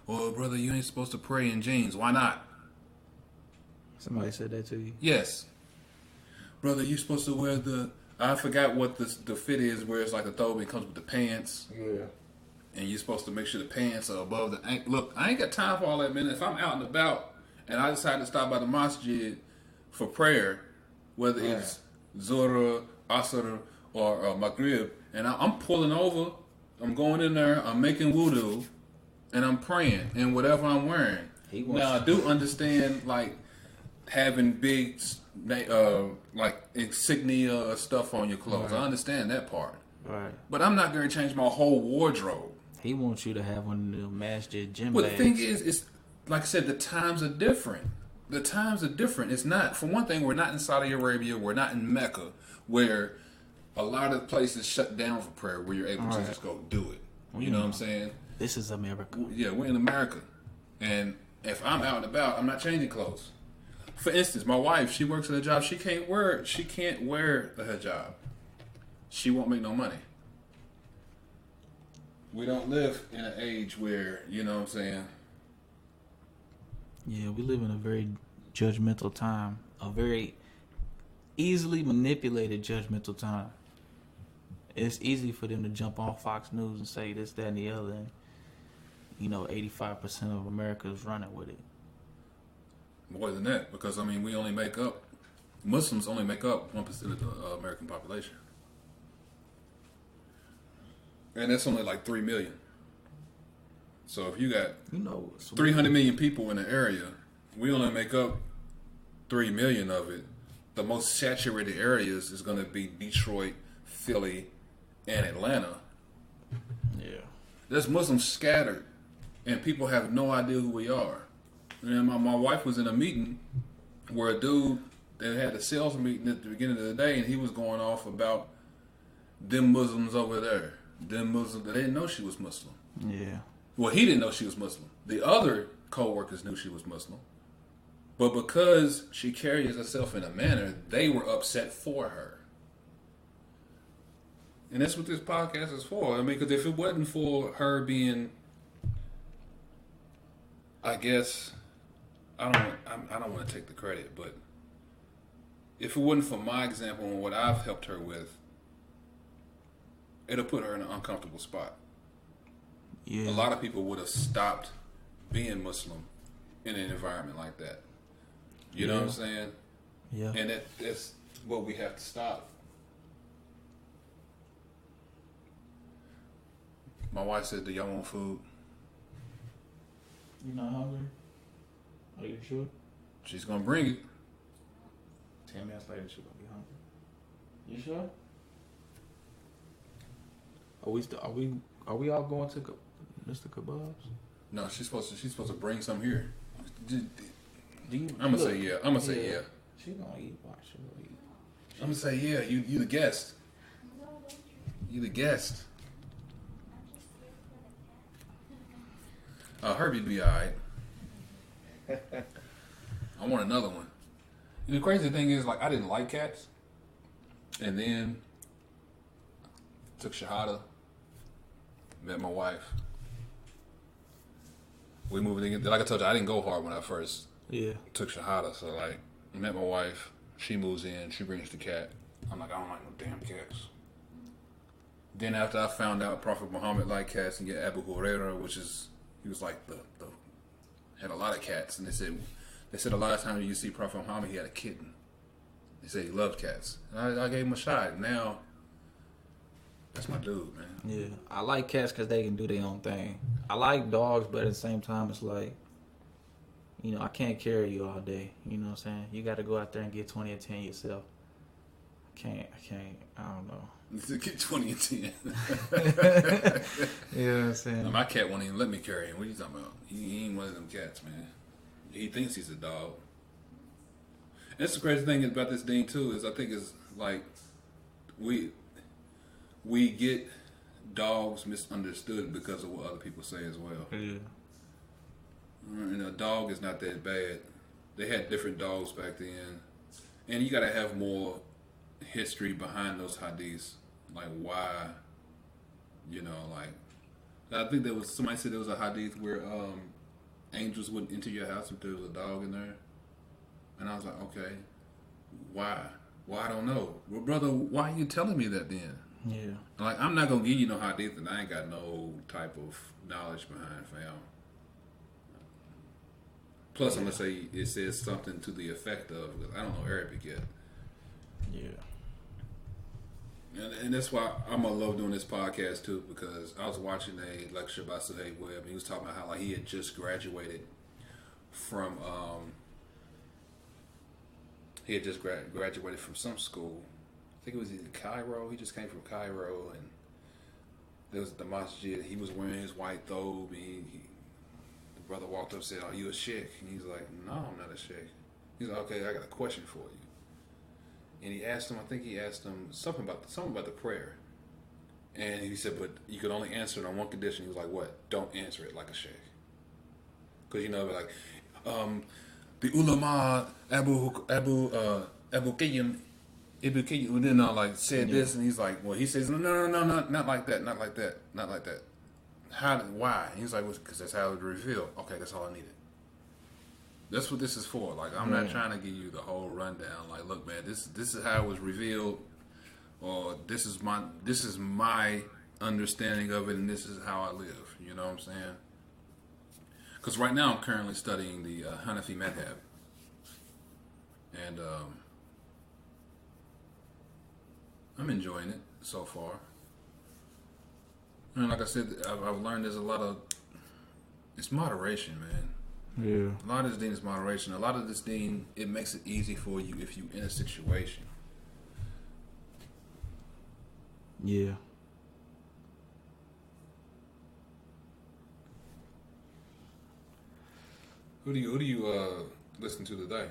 Well, brother, you ain't supposed to pray in jeans. Why not? Somebody said that to you? Yes. Brother, you supposed to wear I forgot what the fit is, where it's like a thobe and comes with the pants. Yeah. And you're supposed to make sure the pants are above the ankle. Look, I ain't got time for all that, man. If I'm out and about and I decide to stop by the masjid for prayer, whether it's Zuhr, Asr, or Maghrib, and I'm pulling over, I'm going in there, I'm making wudu, and I'm praying in whatever I'm wearing. Now, I do understand, like, having big, like, insignia or stuff on your clothes. Right. I understand that part. Right. But I'm not going to change my whole wardrobe. He wants you to have one of the masjid gym Well, bags. the thing is, it's like I said, the times are different. The times are different. It's not, for one thing, we're not in Saudi Arabia. We're not in Mecca, where a lot of places shut down for prayer, where you're able to just go do it. You know what I'm saying? This is America. Yeah, we're in America. And if I'm out and about, I'm not changing clothes. For instance, my wife, she works at a job. She can't wear a hijab. She won't make no money. We don't live in an age where, you know what I'm saying? Yeah, we live in a very judgmental time. A very easily manipulated judgmental time. It's easy for them to jump on Fox News and say this, that, and the other. And, 85% of America is running with it. More than that, because, Muslims only make up 1% of the American population. And that's only like 3 million. So if you got 300 million people in the area, we only make up 3 million of it. The most saturated areas is going to be Detroit, Philly, and Atlanta. Yeah. There's Muslims scattered, and people have no idea who we are. And my wife was in a meeting where a dude, they had a sales meeting at the beginning of the day, and he was going off about them Muslims over there. Them Muslims, they didn't know she was Muslim. Yeah. Well, he didn't know she was Muslim. The other co-workers knew she was Muslim. But because she carries herself in a manner, they were upset for her. And that's what this podcast is for. Because if it wasn't for her being, I guess, I don't want to take the credit, but if it wasn't for my example and what I've helped her with, it'll put her in an uncomfortable spot. Yeah. A lot of people would have stopped being Muslim in an environment like that. You know what I'm saying? Yeah. And that's what we have to stop. My wife said, "Do y'all want food?" You not hungry? Are you sure? She's gonna bring it. 10 minutes later, she's gonna be hungry. You sure? Are we all going to Mr. Kebabs? No, she's supposed to bring some here. I'm gonna say yeah. I'm gonna say yeah. She gonna eat. Why she gonna eat? I'm gonna say yeah. You the guest. You the guest. Herbie'd be alright. I want another one. And the crazy thing is, like, I didn't like cats, and then took Shahada, met my wife. We moved in. Like I told you, I didn't go hard when I first took Shahada. So, like, I met my wife. She moves in. She brings the cat. I'm like, I don't like no damn cats. Then after I found out Prophet Muhammad liked cats, and get Abu Hurairah, he was like had a lot of cats, and they said a lot of times you see Prophet Muhammad, he had a kitten. They said he loved cats. And I gave him a shot. Now, that's my dude, man. Yeah, I like cats because they can do their own thing. I like dogs, but at the same time, it's like, I can't carry you all day. You know what I'm saying? You got to go out there and get 20 and 10 yourself. I can't. I don't know. Get 20 and 10. You know what I'm saying? No, my cat won't even let me carry him. What are you talking about? He ain't one of them cats, man. He thinks he's a dog. And that's the crazy thing about this thing, too, is I think it's like we get dogs misunderstood because of what other people say as well. Yeah. And a dog is not that bad. They had different dogs back then. And you got to have more history behind those hadiths. Like, why, I think somebody said there was a hadith where angels wouldn't enter your house if there was a dog in there. And I was like, okay, why? Well, I don't know. Well, brother, why are you telling me that then? Yeah. Like, I'm not going to give you no hadith and I ain't got no type of knowledge behind, fam. Plus, I'm gonna say it says something to the effect of. Because I don't know Arabic yet. Yeah. And that's why I'm gonna love doing this podcast too, because I was watching a lecture by Suhaib Webb, and he was talking about how like he had just graduated from graduated from some school. I think it was either Cairo. He just came from Cairo, and there was the masjid. He was wearing his white thobe. The brother walked up and said, "Are you a sheikh?" And he's like, "No, I'm not a sheikh." He's like, "Okay, I got a question for you." And he asked him, I think he asked him something about the prayer. And he said, but you could only answer it on one condition. He was like, what? Don't answer it like a sheikh. Because, like, the ulama, Abu Qayyim, like, said this. And he's like, well, he says, no, not like that, not like that, not like that. Why? And he's like, well, because that's how it was revealed. Okay, that's all I needed. That's what this is for. Like, I'm not trying to give you the whole rundown. Like, look, man, this is how it was revealed, or this is my understanding of it, and this is how I live. You know what I'm saying? Because right now I'm currently studying the Hanafi madhab, and I'm enjoying it so far. And like I said, I've learned there's a lot of it's moderation, man. Yeah. A lot of this deen is moderation. A lot of this deen, it makes it easy for you if you in a situation. Yeah. Who do you listen to today?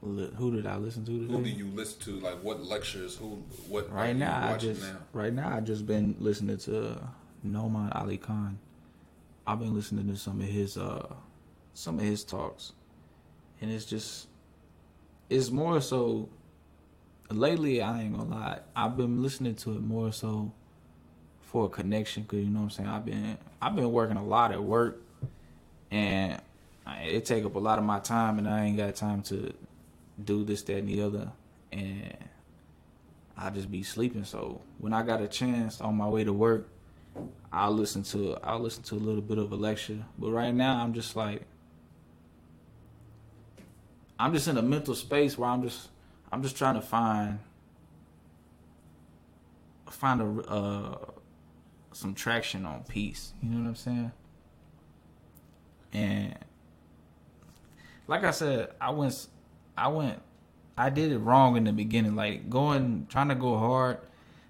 Who did I listen to today? Who do you listen to? Like what lectures? What right now? Right now I just been listening to Noman Ali Khan. I've been listening to some of his talks, and it's more so. Lately, I ain't gonna lie, I've been listening to it more so for a connection, cause you know what I'm saying. I've been working a lot at work, and it take up a lot of my time, and I ain't got time to do this, that, and the other, and I just be sleeping. So when I got a chance on my way to work, I'll listen to a little bit of a lecture. But right now I'm just in a mental space where I'm just trying to find some traction on peace. You know what I'm saying? And like I said, I did it wrong in the beginning. Like trying to go hard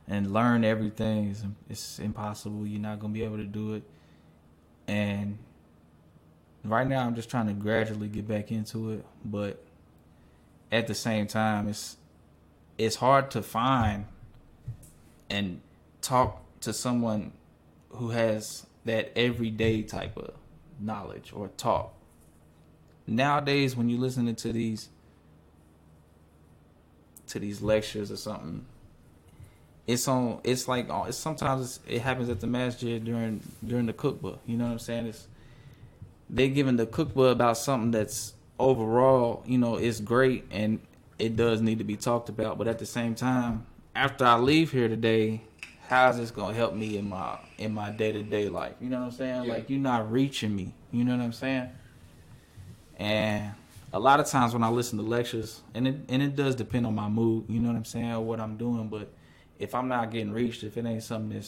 and learn everything it's impossible. You're not gonna be able to do it. And right now, I'm just trying to gradually get back into it. But at the same time, it's hard to find and talk to someone who has that everyday type of knowledge or talk. Nowadays, when you're listening to these lectures or something, sometimes it happens at the masjid during the khutbah. You know what I'm saying? They're giving the khutbah about something that's overall, it's great and it does need to be talked about. But at the same time, after I leave here today, how is this gonna help me in my day-to-day life? You know what I'm saying? Yeah. Like, you're not reaching me. You know what I'm saying? And a lot of times when I listen to lectures, and it does depend on my mood, you know what I'm saying, or what I'm doing, but if I'm not getting reached, if it ain't something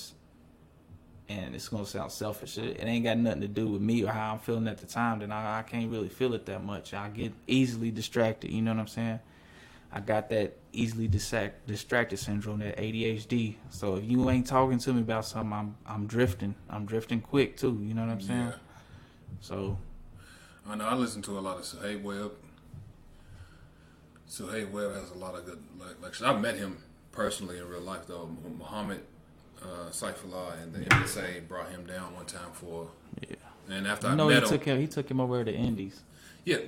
and it's going to sound selfish, it ain't got nothing to do with me or how I'm feeling at the time, then I can't really feel it that much. I get easily distracted, you know what I'm saying? I got that easily distracted syndrome, that ADHD. So if you ain't talking to me about something, I'm drifting. I'm drifting quick too, you know what I'm saying? Yeah. So I know I listen to a lot of Suhaib Webb. Suhaib Webb has a lot of good lectures. I've met him personally in real life though. Muhammad Saifullah and the NSA brought him down one time for. Yeah. And after I met him, he took him over to the Indies. Yeah,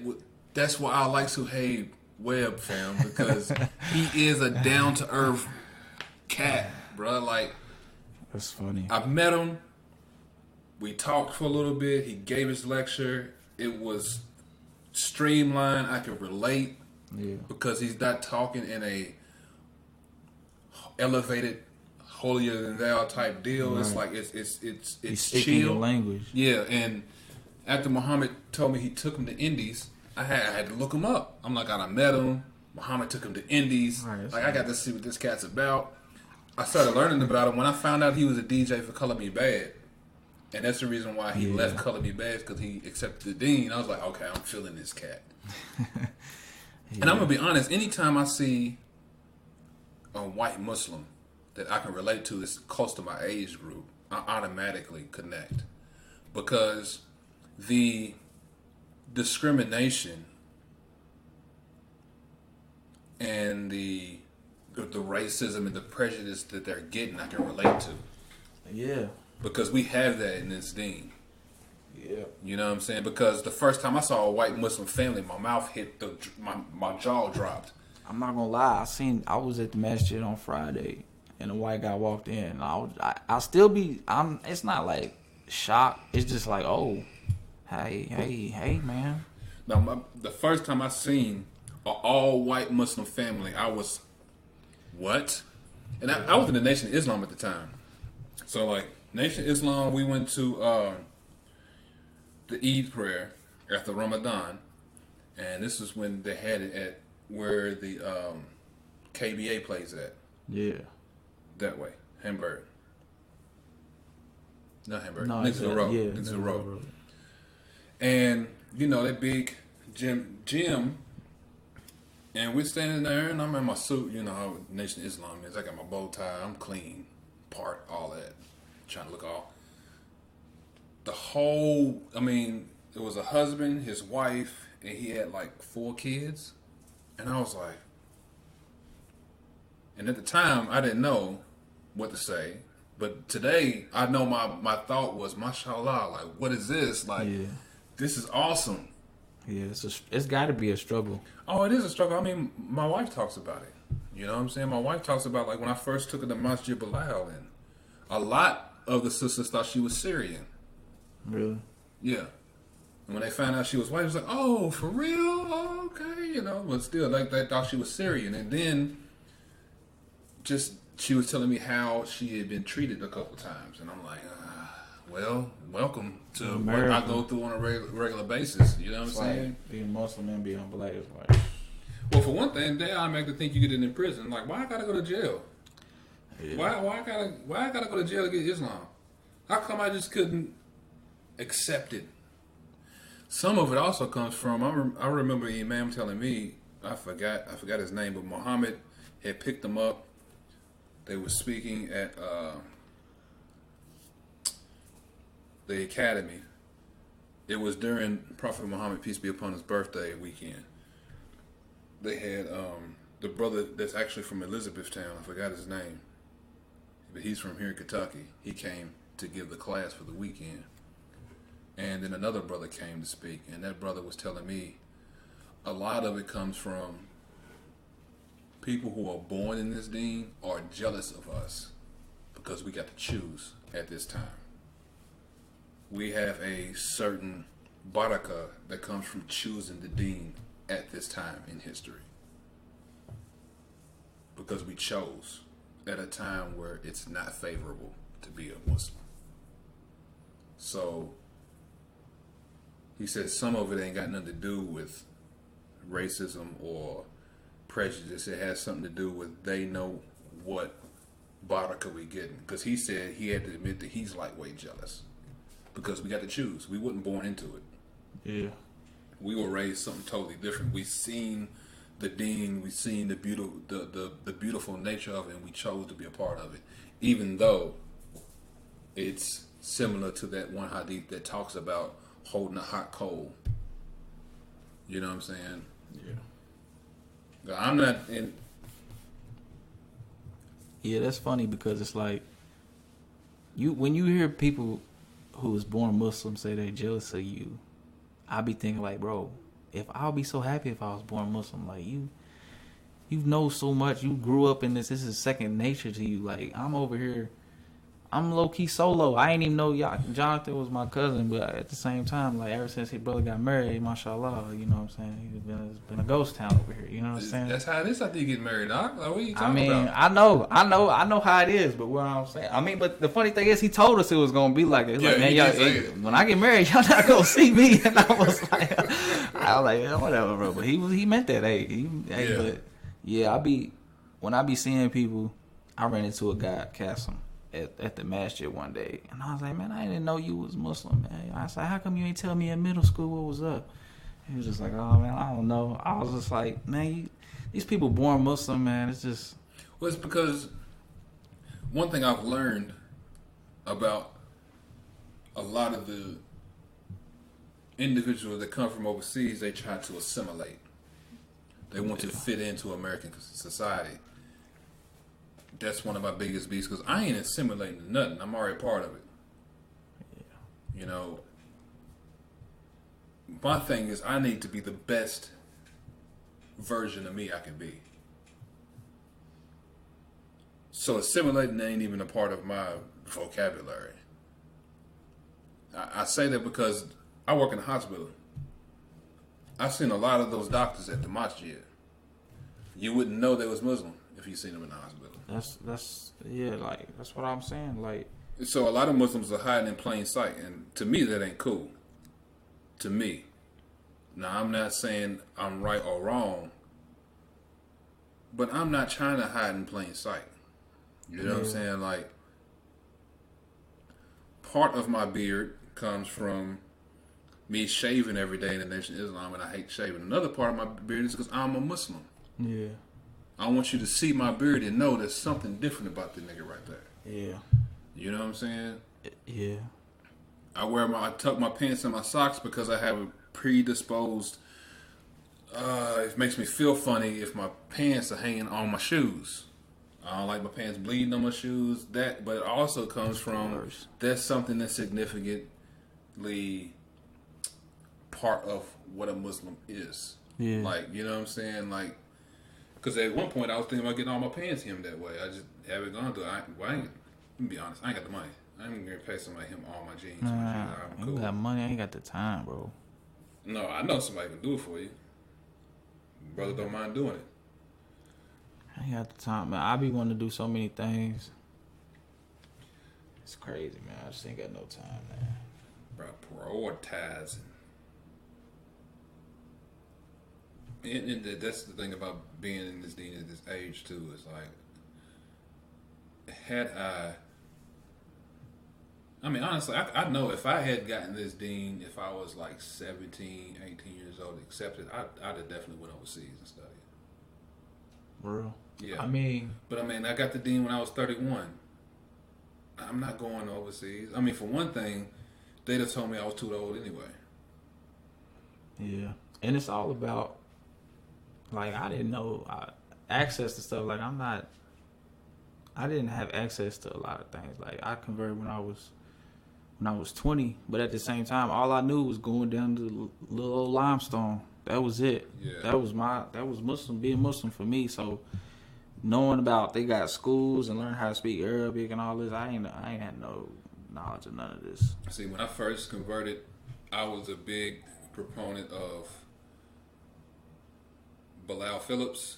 that's why I like Suhaib Webb, fam, because he is a down to earth cat, bro. Like, that's funny. I've met him. We talked for a little bit. He gave his lecture. It was streamlined. I could relate. Yeah. Because he's not talking in a elevated, holier than thou type deal. Right. It's like it's he's chill speaking your language. Yeah, and After Muhammad told me he took him to Indies, I had to look him up. I'm like, I done met him. Muhammad took him to Indies. Right, Like, I got to see what this cat's about. I started learning about him when I found out he was a DJ for Color Me Bad. And that's the reason why he left Color Me Bad, because he accepted the dean. I was like, okay, I'm feeling this cat. And I'm going to be honest, anytime I see a white Muslim that I can relate to that's close to my age group, I automatically connect. Because the discrimination and the racism and the prejudice that they're getting, I can relate to. Yeah. Because we have that in this deen. Yeah. You know what I'm saying? Because the first time I saw a white Muslim family, my mouth hit my jaw dropped. I'm not gonna lie. I was at the masjid on Friday, and a white guy walked in. And I'll still be. It's not like shock. It's just like, oh, hey, man. Now, the first time I seen an all white Muslim family, I was, what? And I was in the Nation of Islam at the time. So, like, Nation of Islam, we went to the Eid prayer after Ramadan, and this is when they had it at where the KBA plays at. Yeah. That way, Hamburg. Not Hamburg. No, next to the road. Yeah, next to the road. And you know that big gym, and we're standing there, and I'm in my suit. You know how Nation of Islam is. I got my bow tie. I'm clean, part all that, trying to look all. The whole, I mean, it was a husband, his wife, and he had like 4 kids. And I was like, and at the time, I didn't know what to say. But today, I know my thought was, mashallah, like, what is this? Like, this is awesome. Yeah, it's got to be a struggle. Oh, it is a struggle. I mean, my wife talks about it. You know what I'm saying? My wife talks about, like, when I first took her to Masjid Bilal, and a lot of the sisters thought she was Syrian. Really? Yeah. And when they found out she was white, it was like, oh, for real? Oh, okay. You know, but still, like, they thought she was Syrian. And then, just, she was telling me how she had been treated a couple times. And I'm like, well, welcome to America. what I go through on a regular basis. You know what I'm saying? Like being Muslim and being black is like... Well, for one thing, they automatically think you get it in prison. Like, why I gotta go to jail? Yeah. Why I gotta go to jail to get Islam? How come I just couldn't accept it? Some of it also comes from, I remember Imam telling me, I forgot his name, but Muhammad had picked them up. They were speaking at the academy. It was during Prophet Muhammad, peace be upon his birthday weekend. They had the brother that's actually from Elizabethtown, I forgot his name, but he's from here in Kentucky. He came to give the class for the weekend. And then another brother came to speak, and that brother was telling me a lot of it comes from people who are born in this deen are jealous of us because we got to choose at this time. We have a certain barakah that comes from choosing the deen at this time in history because we chose at a time where it's not favorable to be a Muslim. So he said some of it ain't got nothing to do with racism or prejudice. It has something to do with they know what barakah we getting. Because he said he had to admit that he's lightweight jealous because we got to choose. We wasn't born into it. Yeah. We were raised something totally different. We seen the deen, we seen the beautiful nature of it, and we chose to be a part of it, even though it's similar to that one hadith that talks about holding a hot coal. You know what I'm saying? Yeah. I'm not in. Yeah, that's funny because it's like when you hear people who was born Muslim say they're jealous of you, I be thinking like, bro, if I'll be so happy if I was born Muslim, like you know so much, you grew up in this is second nature to you. Like I'm over here, I'm low key solo. I ain't even know y'all. Jonathan was my cousin, but at the same time, like ever since his brother got married, mashallah, you know what I'm saying? It's been a ghost town over here. You know what I'm saying? That's how it is after you get married, Doc. Like, what are you I talking mean, about? I know how it is, but what I'm saying, I mean, but the funny thing is, he told us it was gonna be like it. Yeah, Like, man, he y'all, did say it. when I get married, y'all not gonna see me. And I was like, yeah, whatever, bro. But he meant that, Yeah. but yeah, when I be seeing people, I ran into a guy, Kasim, at the masjid one day, and I was like, man, I didn't know you was Muslim, man. I said, how come you ain't tell me in middle school what was up? He was just like, oh man, I don't know. I was just like, man, these people born Muslim, man. It's just. Well, it's because one thing I've learned about a lot of the individuals that come from overseas, they try to assimilate. They want to fit into American society. That's one of my biggest beefs because I ain't assimilating to nothing. I'm already part of it. Yeah. You know, my thing is I need to be the best version of me I can be. So assimilating ain't even a part of my vocabulary. I say that because I work in a hospital. I've seen a lot of those doctors at the masjid. You wouldn't know they was Muslim if you seen them in the hospital. That's what I'm saying. Like, So a lot of Muslims are hiding in plain sight, and to me that ain't cool. To me. Now I'm not saying I'm right or wrong, but I'm not trying to hide in plain sight. You know what I'm saying? Like, part of my beard comes from me shaving every day in the Nation of Islam, and I hate shaving. Another part of my beard is because I'm a Muslim. yeah, I want you to see my beard and know there's something different about the nigga right there. yeah, You know what I'm saying? yeah, I tuck my pants and my socks because I have a predisposed. It makes me feel funny if my pants are hanging on my shoes. I don't like my pants bleeding on my shoes. But it also comes from that's something that's significantly part of what a Muslim is. yeah. Like, you know what I'm saying? Like, because at one point I was thinking about getting all my pants hemmed that way. I just haven't gone through it. Let me be honest, I ain't got the money. I ain't gonna pay somebody to hem all my jeans. Nah, I'm cool. you got money, I ain't got the time, bro. No, I know somebody can do it for you. Brother don't mind doing it. I ain't got the time, man. I be wanting to do so many things. It's crazy, man. I just ain't got no time, man. Bro, prioritizing. And that's the thing about being in this deen at this age too. Is like, I mean, honestly, I know if I had gotten this deen, if I was like 17, 18 years old, accepted, I'd have definitely went overseas and studied. For real. Yeah. I mean, I got the deen when I was 31. I'm not going overseas. I mean, for one thing, they'd have told me I was too old anyway. yeah. And it's all about, like, I didn't know access to stuff. Like, I didn't have access to a lot of things. Like, I converted when I was 20, but at the same time, all I knew was going down to the little old limestone. That was it. Yeah. That was Muslim, being Muslim for me. So knowing about they got schools and learning how to speak Arabic and all this, I ain't had no knowledge of none of this. See, when I first converted, I was a big proponent of Bilal Phillips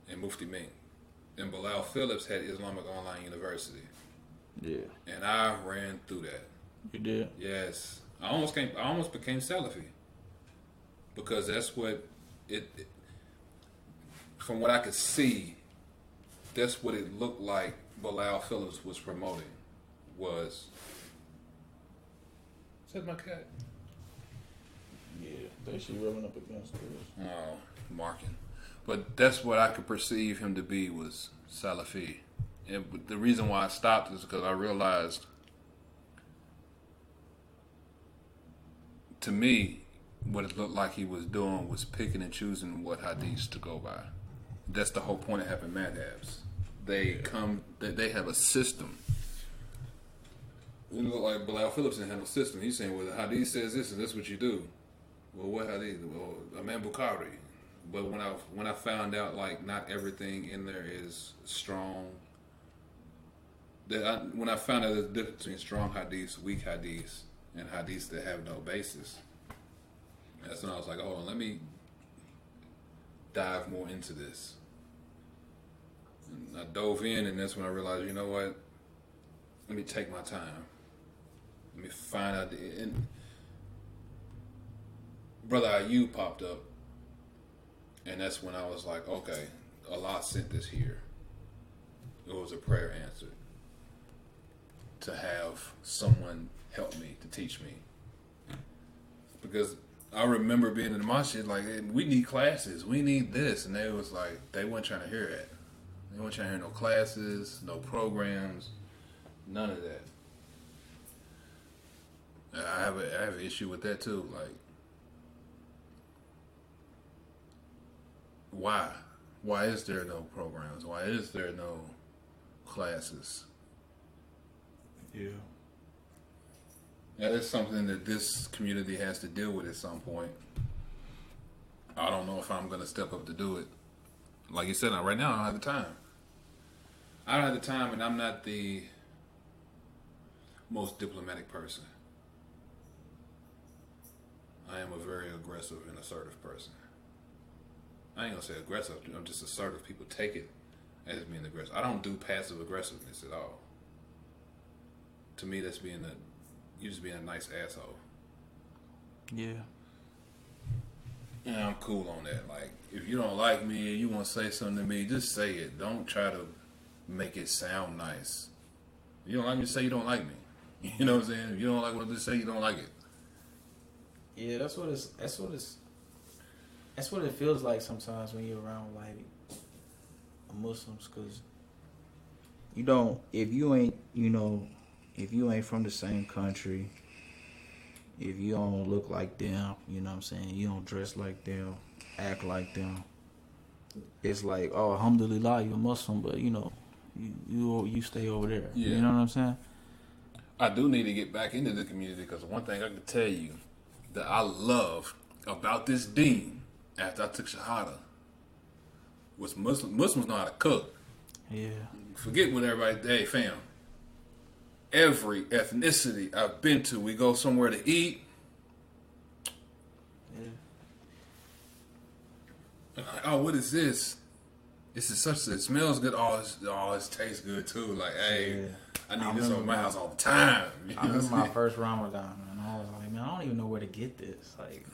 and Mufti Ming. And Bilal Phillips had Islamic Online University. Yeah. And I ran through that. You did? Yes. I almost became Salafi. Because that's what from what I could see, that's what it looked like Bilal Phillips was promoting. Is that my cat? Yeah. They she rubbing up against this. Oh, marking. But that's what I could perceive him to be, was Salafi. And the reason why I stopped is because I realized, to me, what it looked like he was doing was picking and choosing what hadiths to go by. That's the whole point of having madhabs. They have a system. It looked like Bilal Phillips didn't have no system. He's saying, well, the hadith says this and that's what you do. Well, what hadith? Well, Imam Bukhari. But when I found out, like, not everything in there is strong, when I found out the difference between strong hadiths, weak hadiths, and hadiths that have no basis, that's when I was like, hold on, let me dive more into this. And I dove in, and that's when I realized, you know what? Let me take my time. Let me find out. And Brother Ayub popped up, and that's when I was like, okay, Allah sent this here. It was a prayer answered to have someone help me, to teach me. Because I remember being in the masjid like, hey, we need classes, we need this, and they was like, they weren't trying to hear that. They weren't trying to hear no classes, no programs, none of that. I have an issue with that too. Like, why? Why is there no programs? Why is there no classes? Yeah. That is something that this community has to deal with at some point. I don't know if I'm going to step up to do it. Like you said, right now I don't have the time. I don't have the time, and I'm not the most diplomatic person. I am a very aggressive and assertive person. I ain't gonna say aggressive. I'm just assertive. People take it as being aggressive. I don't do passive aggressiveness at all. To me, that's you just being a nice asshole. Yeah. And I'm cool on that. Like, if you don't like me and you want to say something to me, just say it. Don't try to make it sound nice. You don't like me, say you don't like me. You know what I'm saying? If you don't like what I just say, you don't like it. Yeah, that's what it feels like sometimes when you're around like Muslims, because you don't, if you ain't from the same country, if you don't look like them, you know what I'm saying, you don't dress like them, act like them, it's like, oh, alhamdulillah, you're Muslim, but you stay over there. Yeah. You know what I'm saying? I do need to get back into the community, because one thing I can tell you that I love about this deen after I took Shahada was Muslims know how to cook. Yeah. Forget what everybody, hey fam, every ethnicity I've been to, we go somewhere to eat. Yeah. Like, oh, what is this? This is such. It smells good. Oh, it tastes good too. Like, hey, Yeah. I need this over my house all the time. You know I remember what I'm my first Ramadan, and I was like, man, I don't even know where to get this. Like,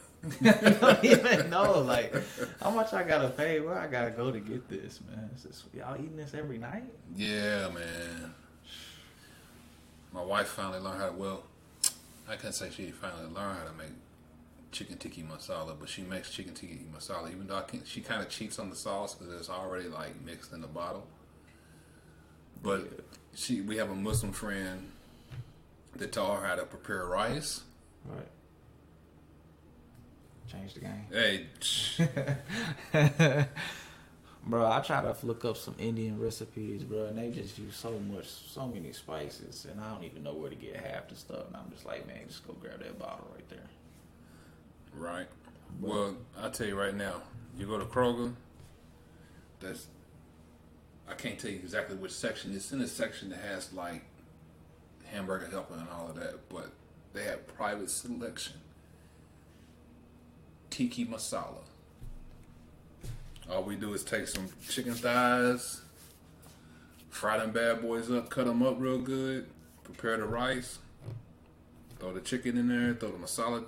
I don't even know, like, how much I gotta pay, where I gotta go to get this, man. It's just, y'all eating this every night? Yeah, man. My wife finally learned how to, well, I can't say she finally learned how to make chicken tikka masala, but she makes chicken tikka masala, even though she kind of cheats on the sauce because it's already, like, mixed in the bottle. But we have a Muslim friend that taught her how to prepare rice. Right. Change the game. Hey, bro, I try to look up some Indian recipes, bro, and they just use so many spices, and I don't even know where to get half the stuff. And I'm just like, man, just go grab that bottle right there. right. Well, I'll tell you right now, you go to Kroger, I can't tell you exactly which section. It's in a section that has, like, hamburger helper and all of that, but they have private selection. Tiki masala. All we do is take some chicken thighs, fry them bad boys up, cut them up real good, prepare the rice, throw the chicken in there, throw the masala.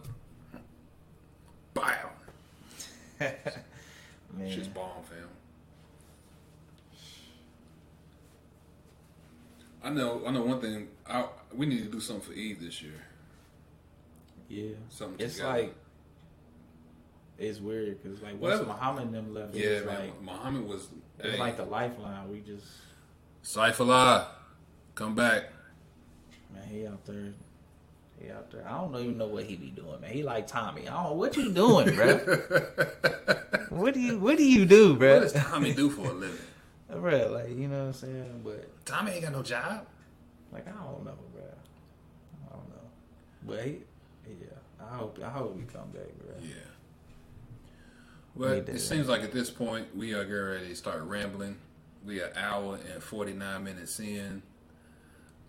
Bow. Man. Shit's bomb, fam. I know one thing. We need to do something for Eid this year. Yeah. Something It's together. like, it's weird because like once Muhammad and them left, it was man. like, Muhammad was. it was like the lifeline. We just, Saifullah, come back. man, he out there. I don't even know what he be doing, man. He like Tommy. I don't know what you doing, bro. What do you do, bro? What does Tommy do for a living? Bro, like, you know what I'm saying? But Tommy ain't got no job. like, I don't know, bro. I don't know. But I hope he come back, bro. Yeah. Well, it seems like at this point we are getting ready to start rambling. We are an hour and 49 minutes in.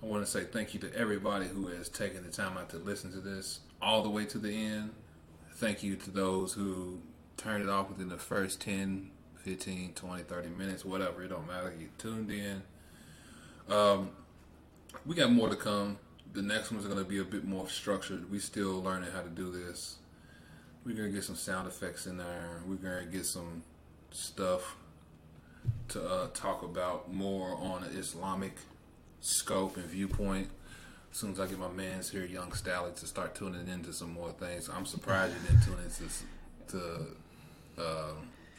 I want to say thank you to everybody who has taken the time out to listen to this all the way to the end. Thank you to those who turned it off within the first 10, 15, 20, 30 minutes, whatever. It don't matter. You tuned in. We got more to come. The next one's going to be a bit more structured. We still learning how to do this. We're going to get some sound effects in there. We're going to get some stuff to talk about more on an Islamic scope and viewpoint. As soon as I get my mans here, Young Stally, to start tuning into some more things. I'm surprised you didn't tune into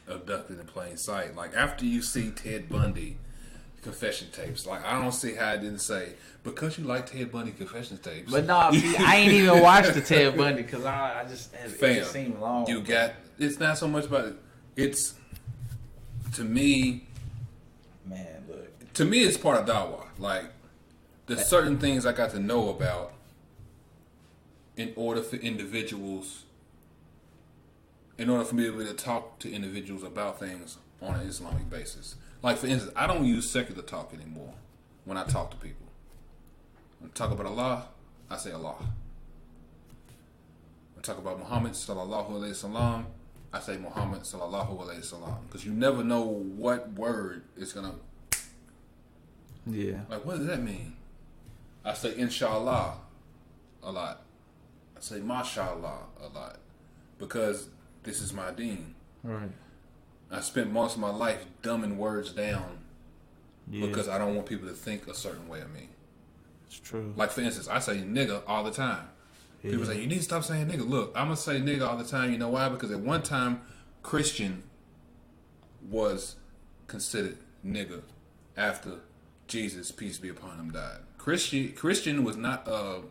Abducted in Plain Sight. Like, after you see Ted Bundy confession tapes, like, I don't see how I didn't say, because you like Ted Bundy confession tapes. But no, see, I ain't even watched the Ted Bundy because I just it seemed long. You got, it's not so much about it. It's, to me, man, look. To me, it's part of Dawa. Like, there's certain things I got to know about in order for individuals, in order for me to be able to talk to individuals about things on an Islamic basis. Like, for instance, I don't use secular talk anymore when I talk to people. When I talk about Allah, I say Allah. When I talk about Muhammad sallallahu alayhi salam, I say Muhammad sallallahu alayhi salam. Because you never know what word is going to... Yeah. Like, what does that mean? I say inshallah a lot. I say mashallah a lot. Because this is my deen. Right. I spent most of my life dumbing words down Yeah. because I don't want people to think a certain way of me. It's true. Like, for instance, I say nigga all the time. Yeah. People say, you need to stop saying nigga. Look, I'm going to say nigga all the time. You know why? Because at one time, Christian was considered nigga after Jesus, peace be upon him, died. Christian was not a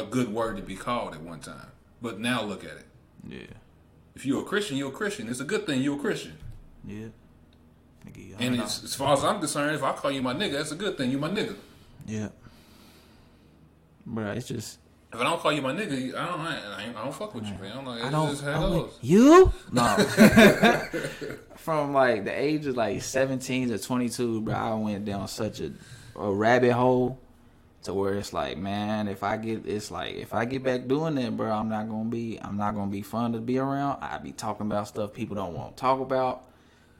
good word to be called at one time. But now look at it. Yeah. If you're a Christian, you're a Christian. It's a good thing you're a Christian. Yeah. Nigga, And it's, as far as I'm concerned, if I call you my nigga, that's a good thing. You my nigga. Yeah. Bro, it's just... If I don't call you my nigga, I don't fuck with you, man. I don't know. It's just how it goes. You? No. From like the age of like 17 to 22, bro, I went down such a rabbit hole to where it's like, man, if I get back doing that, bro, I'm not gonna be fun to be around. I be talking about stuff people don't want to talk about,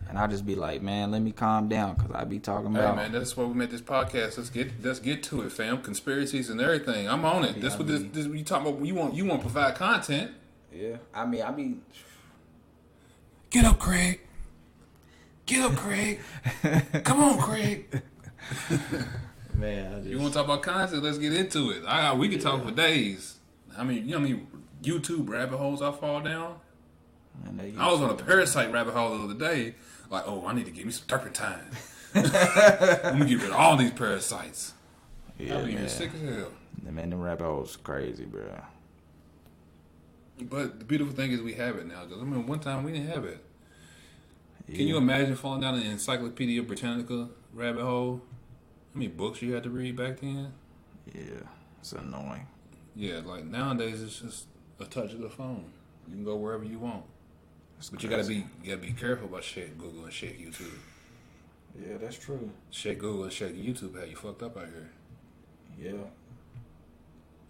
and I just be like, man, let me calm down because I be talking about. Hey man, that's why we made this podcast. Let's get to it, fam. Conspiracies and everything. I'm on it. That's what this you talking about. You want to provide content. Yeah, I mean, Get up, Craig. Get up, Craig. Come on, Craig. man, You want to talk about content? Let's get into it. We can talk for days. I mean, you know how many YouTube rabbit holes I fall down? I was on a parasite rabbit hole the other day. Like, oh, I need to get me some turpentine. Let me get rid of all these parasites. Yeah, I'll be man. sick as hell. Man, them rabbit holes crazy, bro. But the beautiful thing is we have it now. Because I mean, one time we didn't have it. Yeah. Can you imagine falling down an Encyclopedia Britannica rabbit hole? How many books you had to read back then? Yeah, it's annoying. Yeah, like nowadays it's just a touch of the phone. You can go wherever you want. But you gotta be careful about shit Google and shit YouTube. Yeah, that's true. Shit Google and shit YouTube had you fucked up out here. Yeah.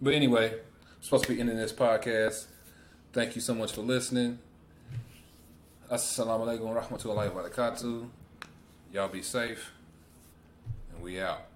But anyway, I'm supposed to be ending this podcast. Thank you so much for listening. Assalamu alaikum wa rahmatullahi wa barakatuh. Y'all be safe. And we out.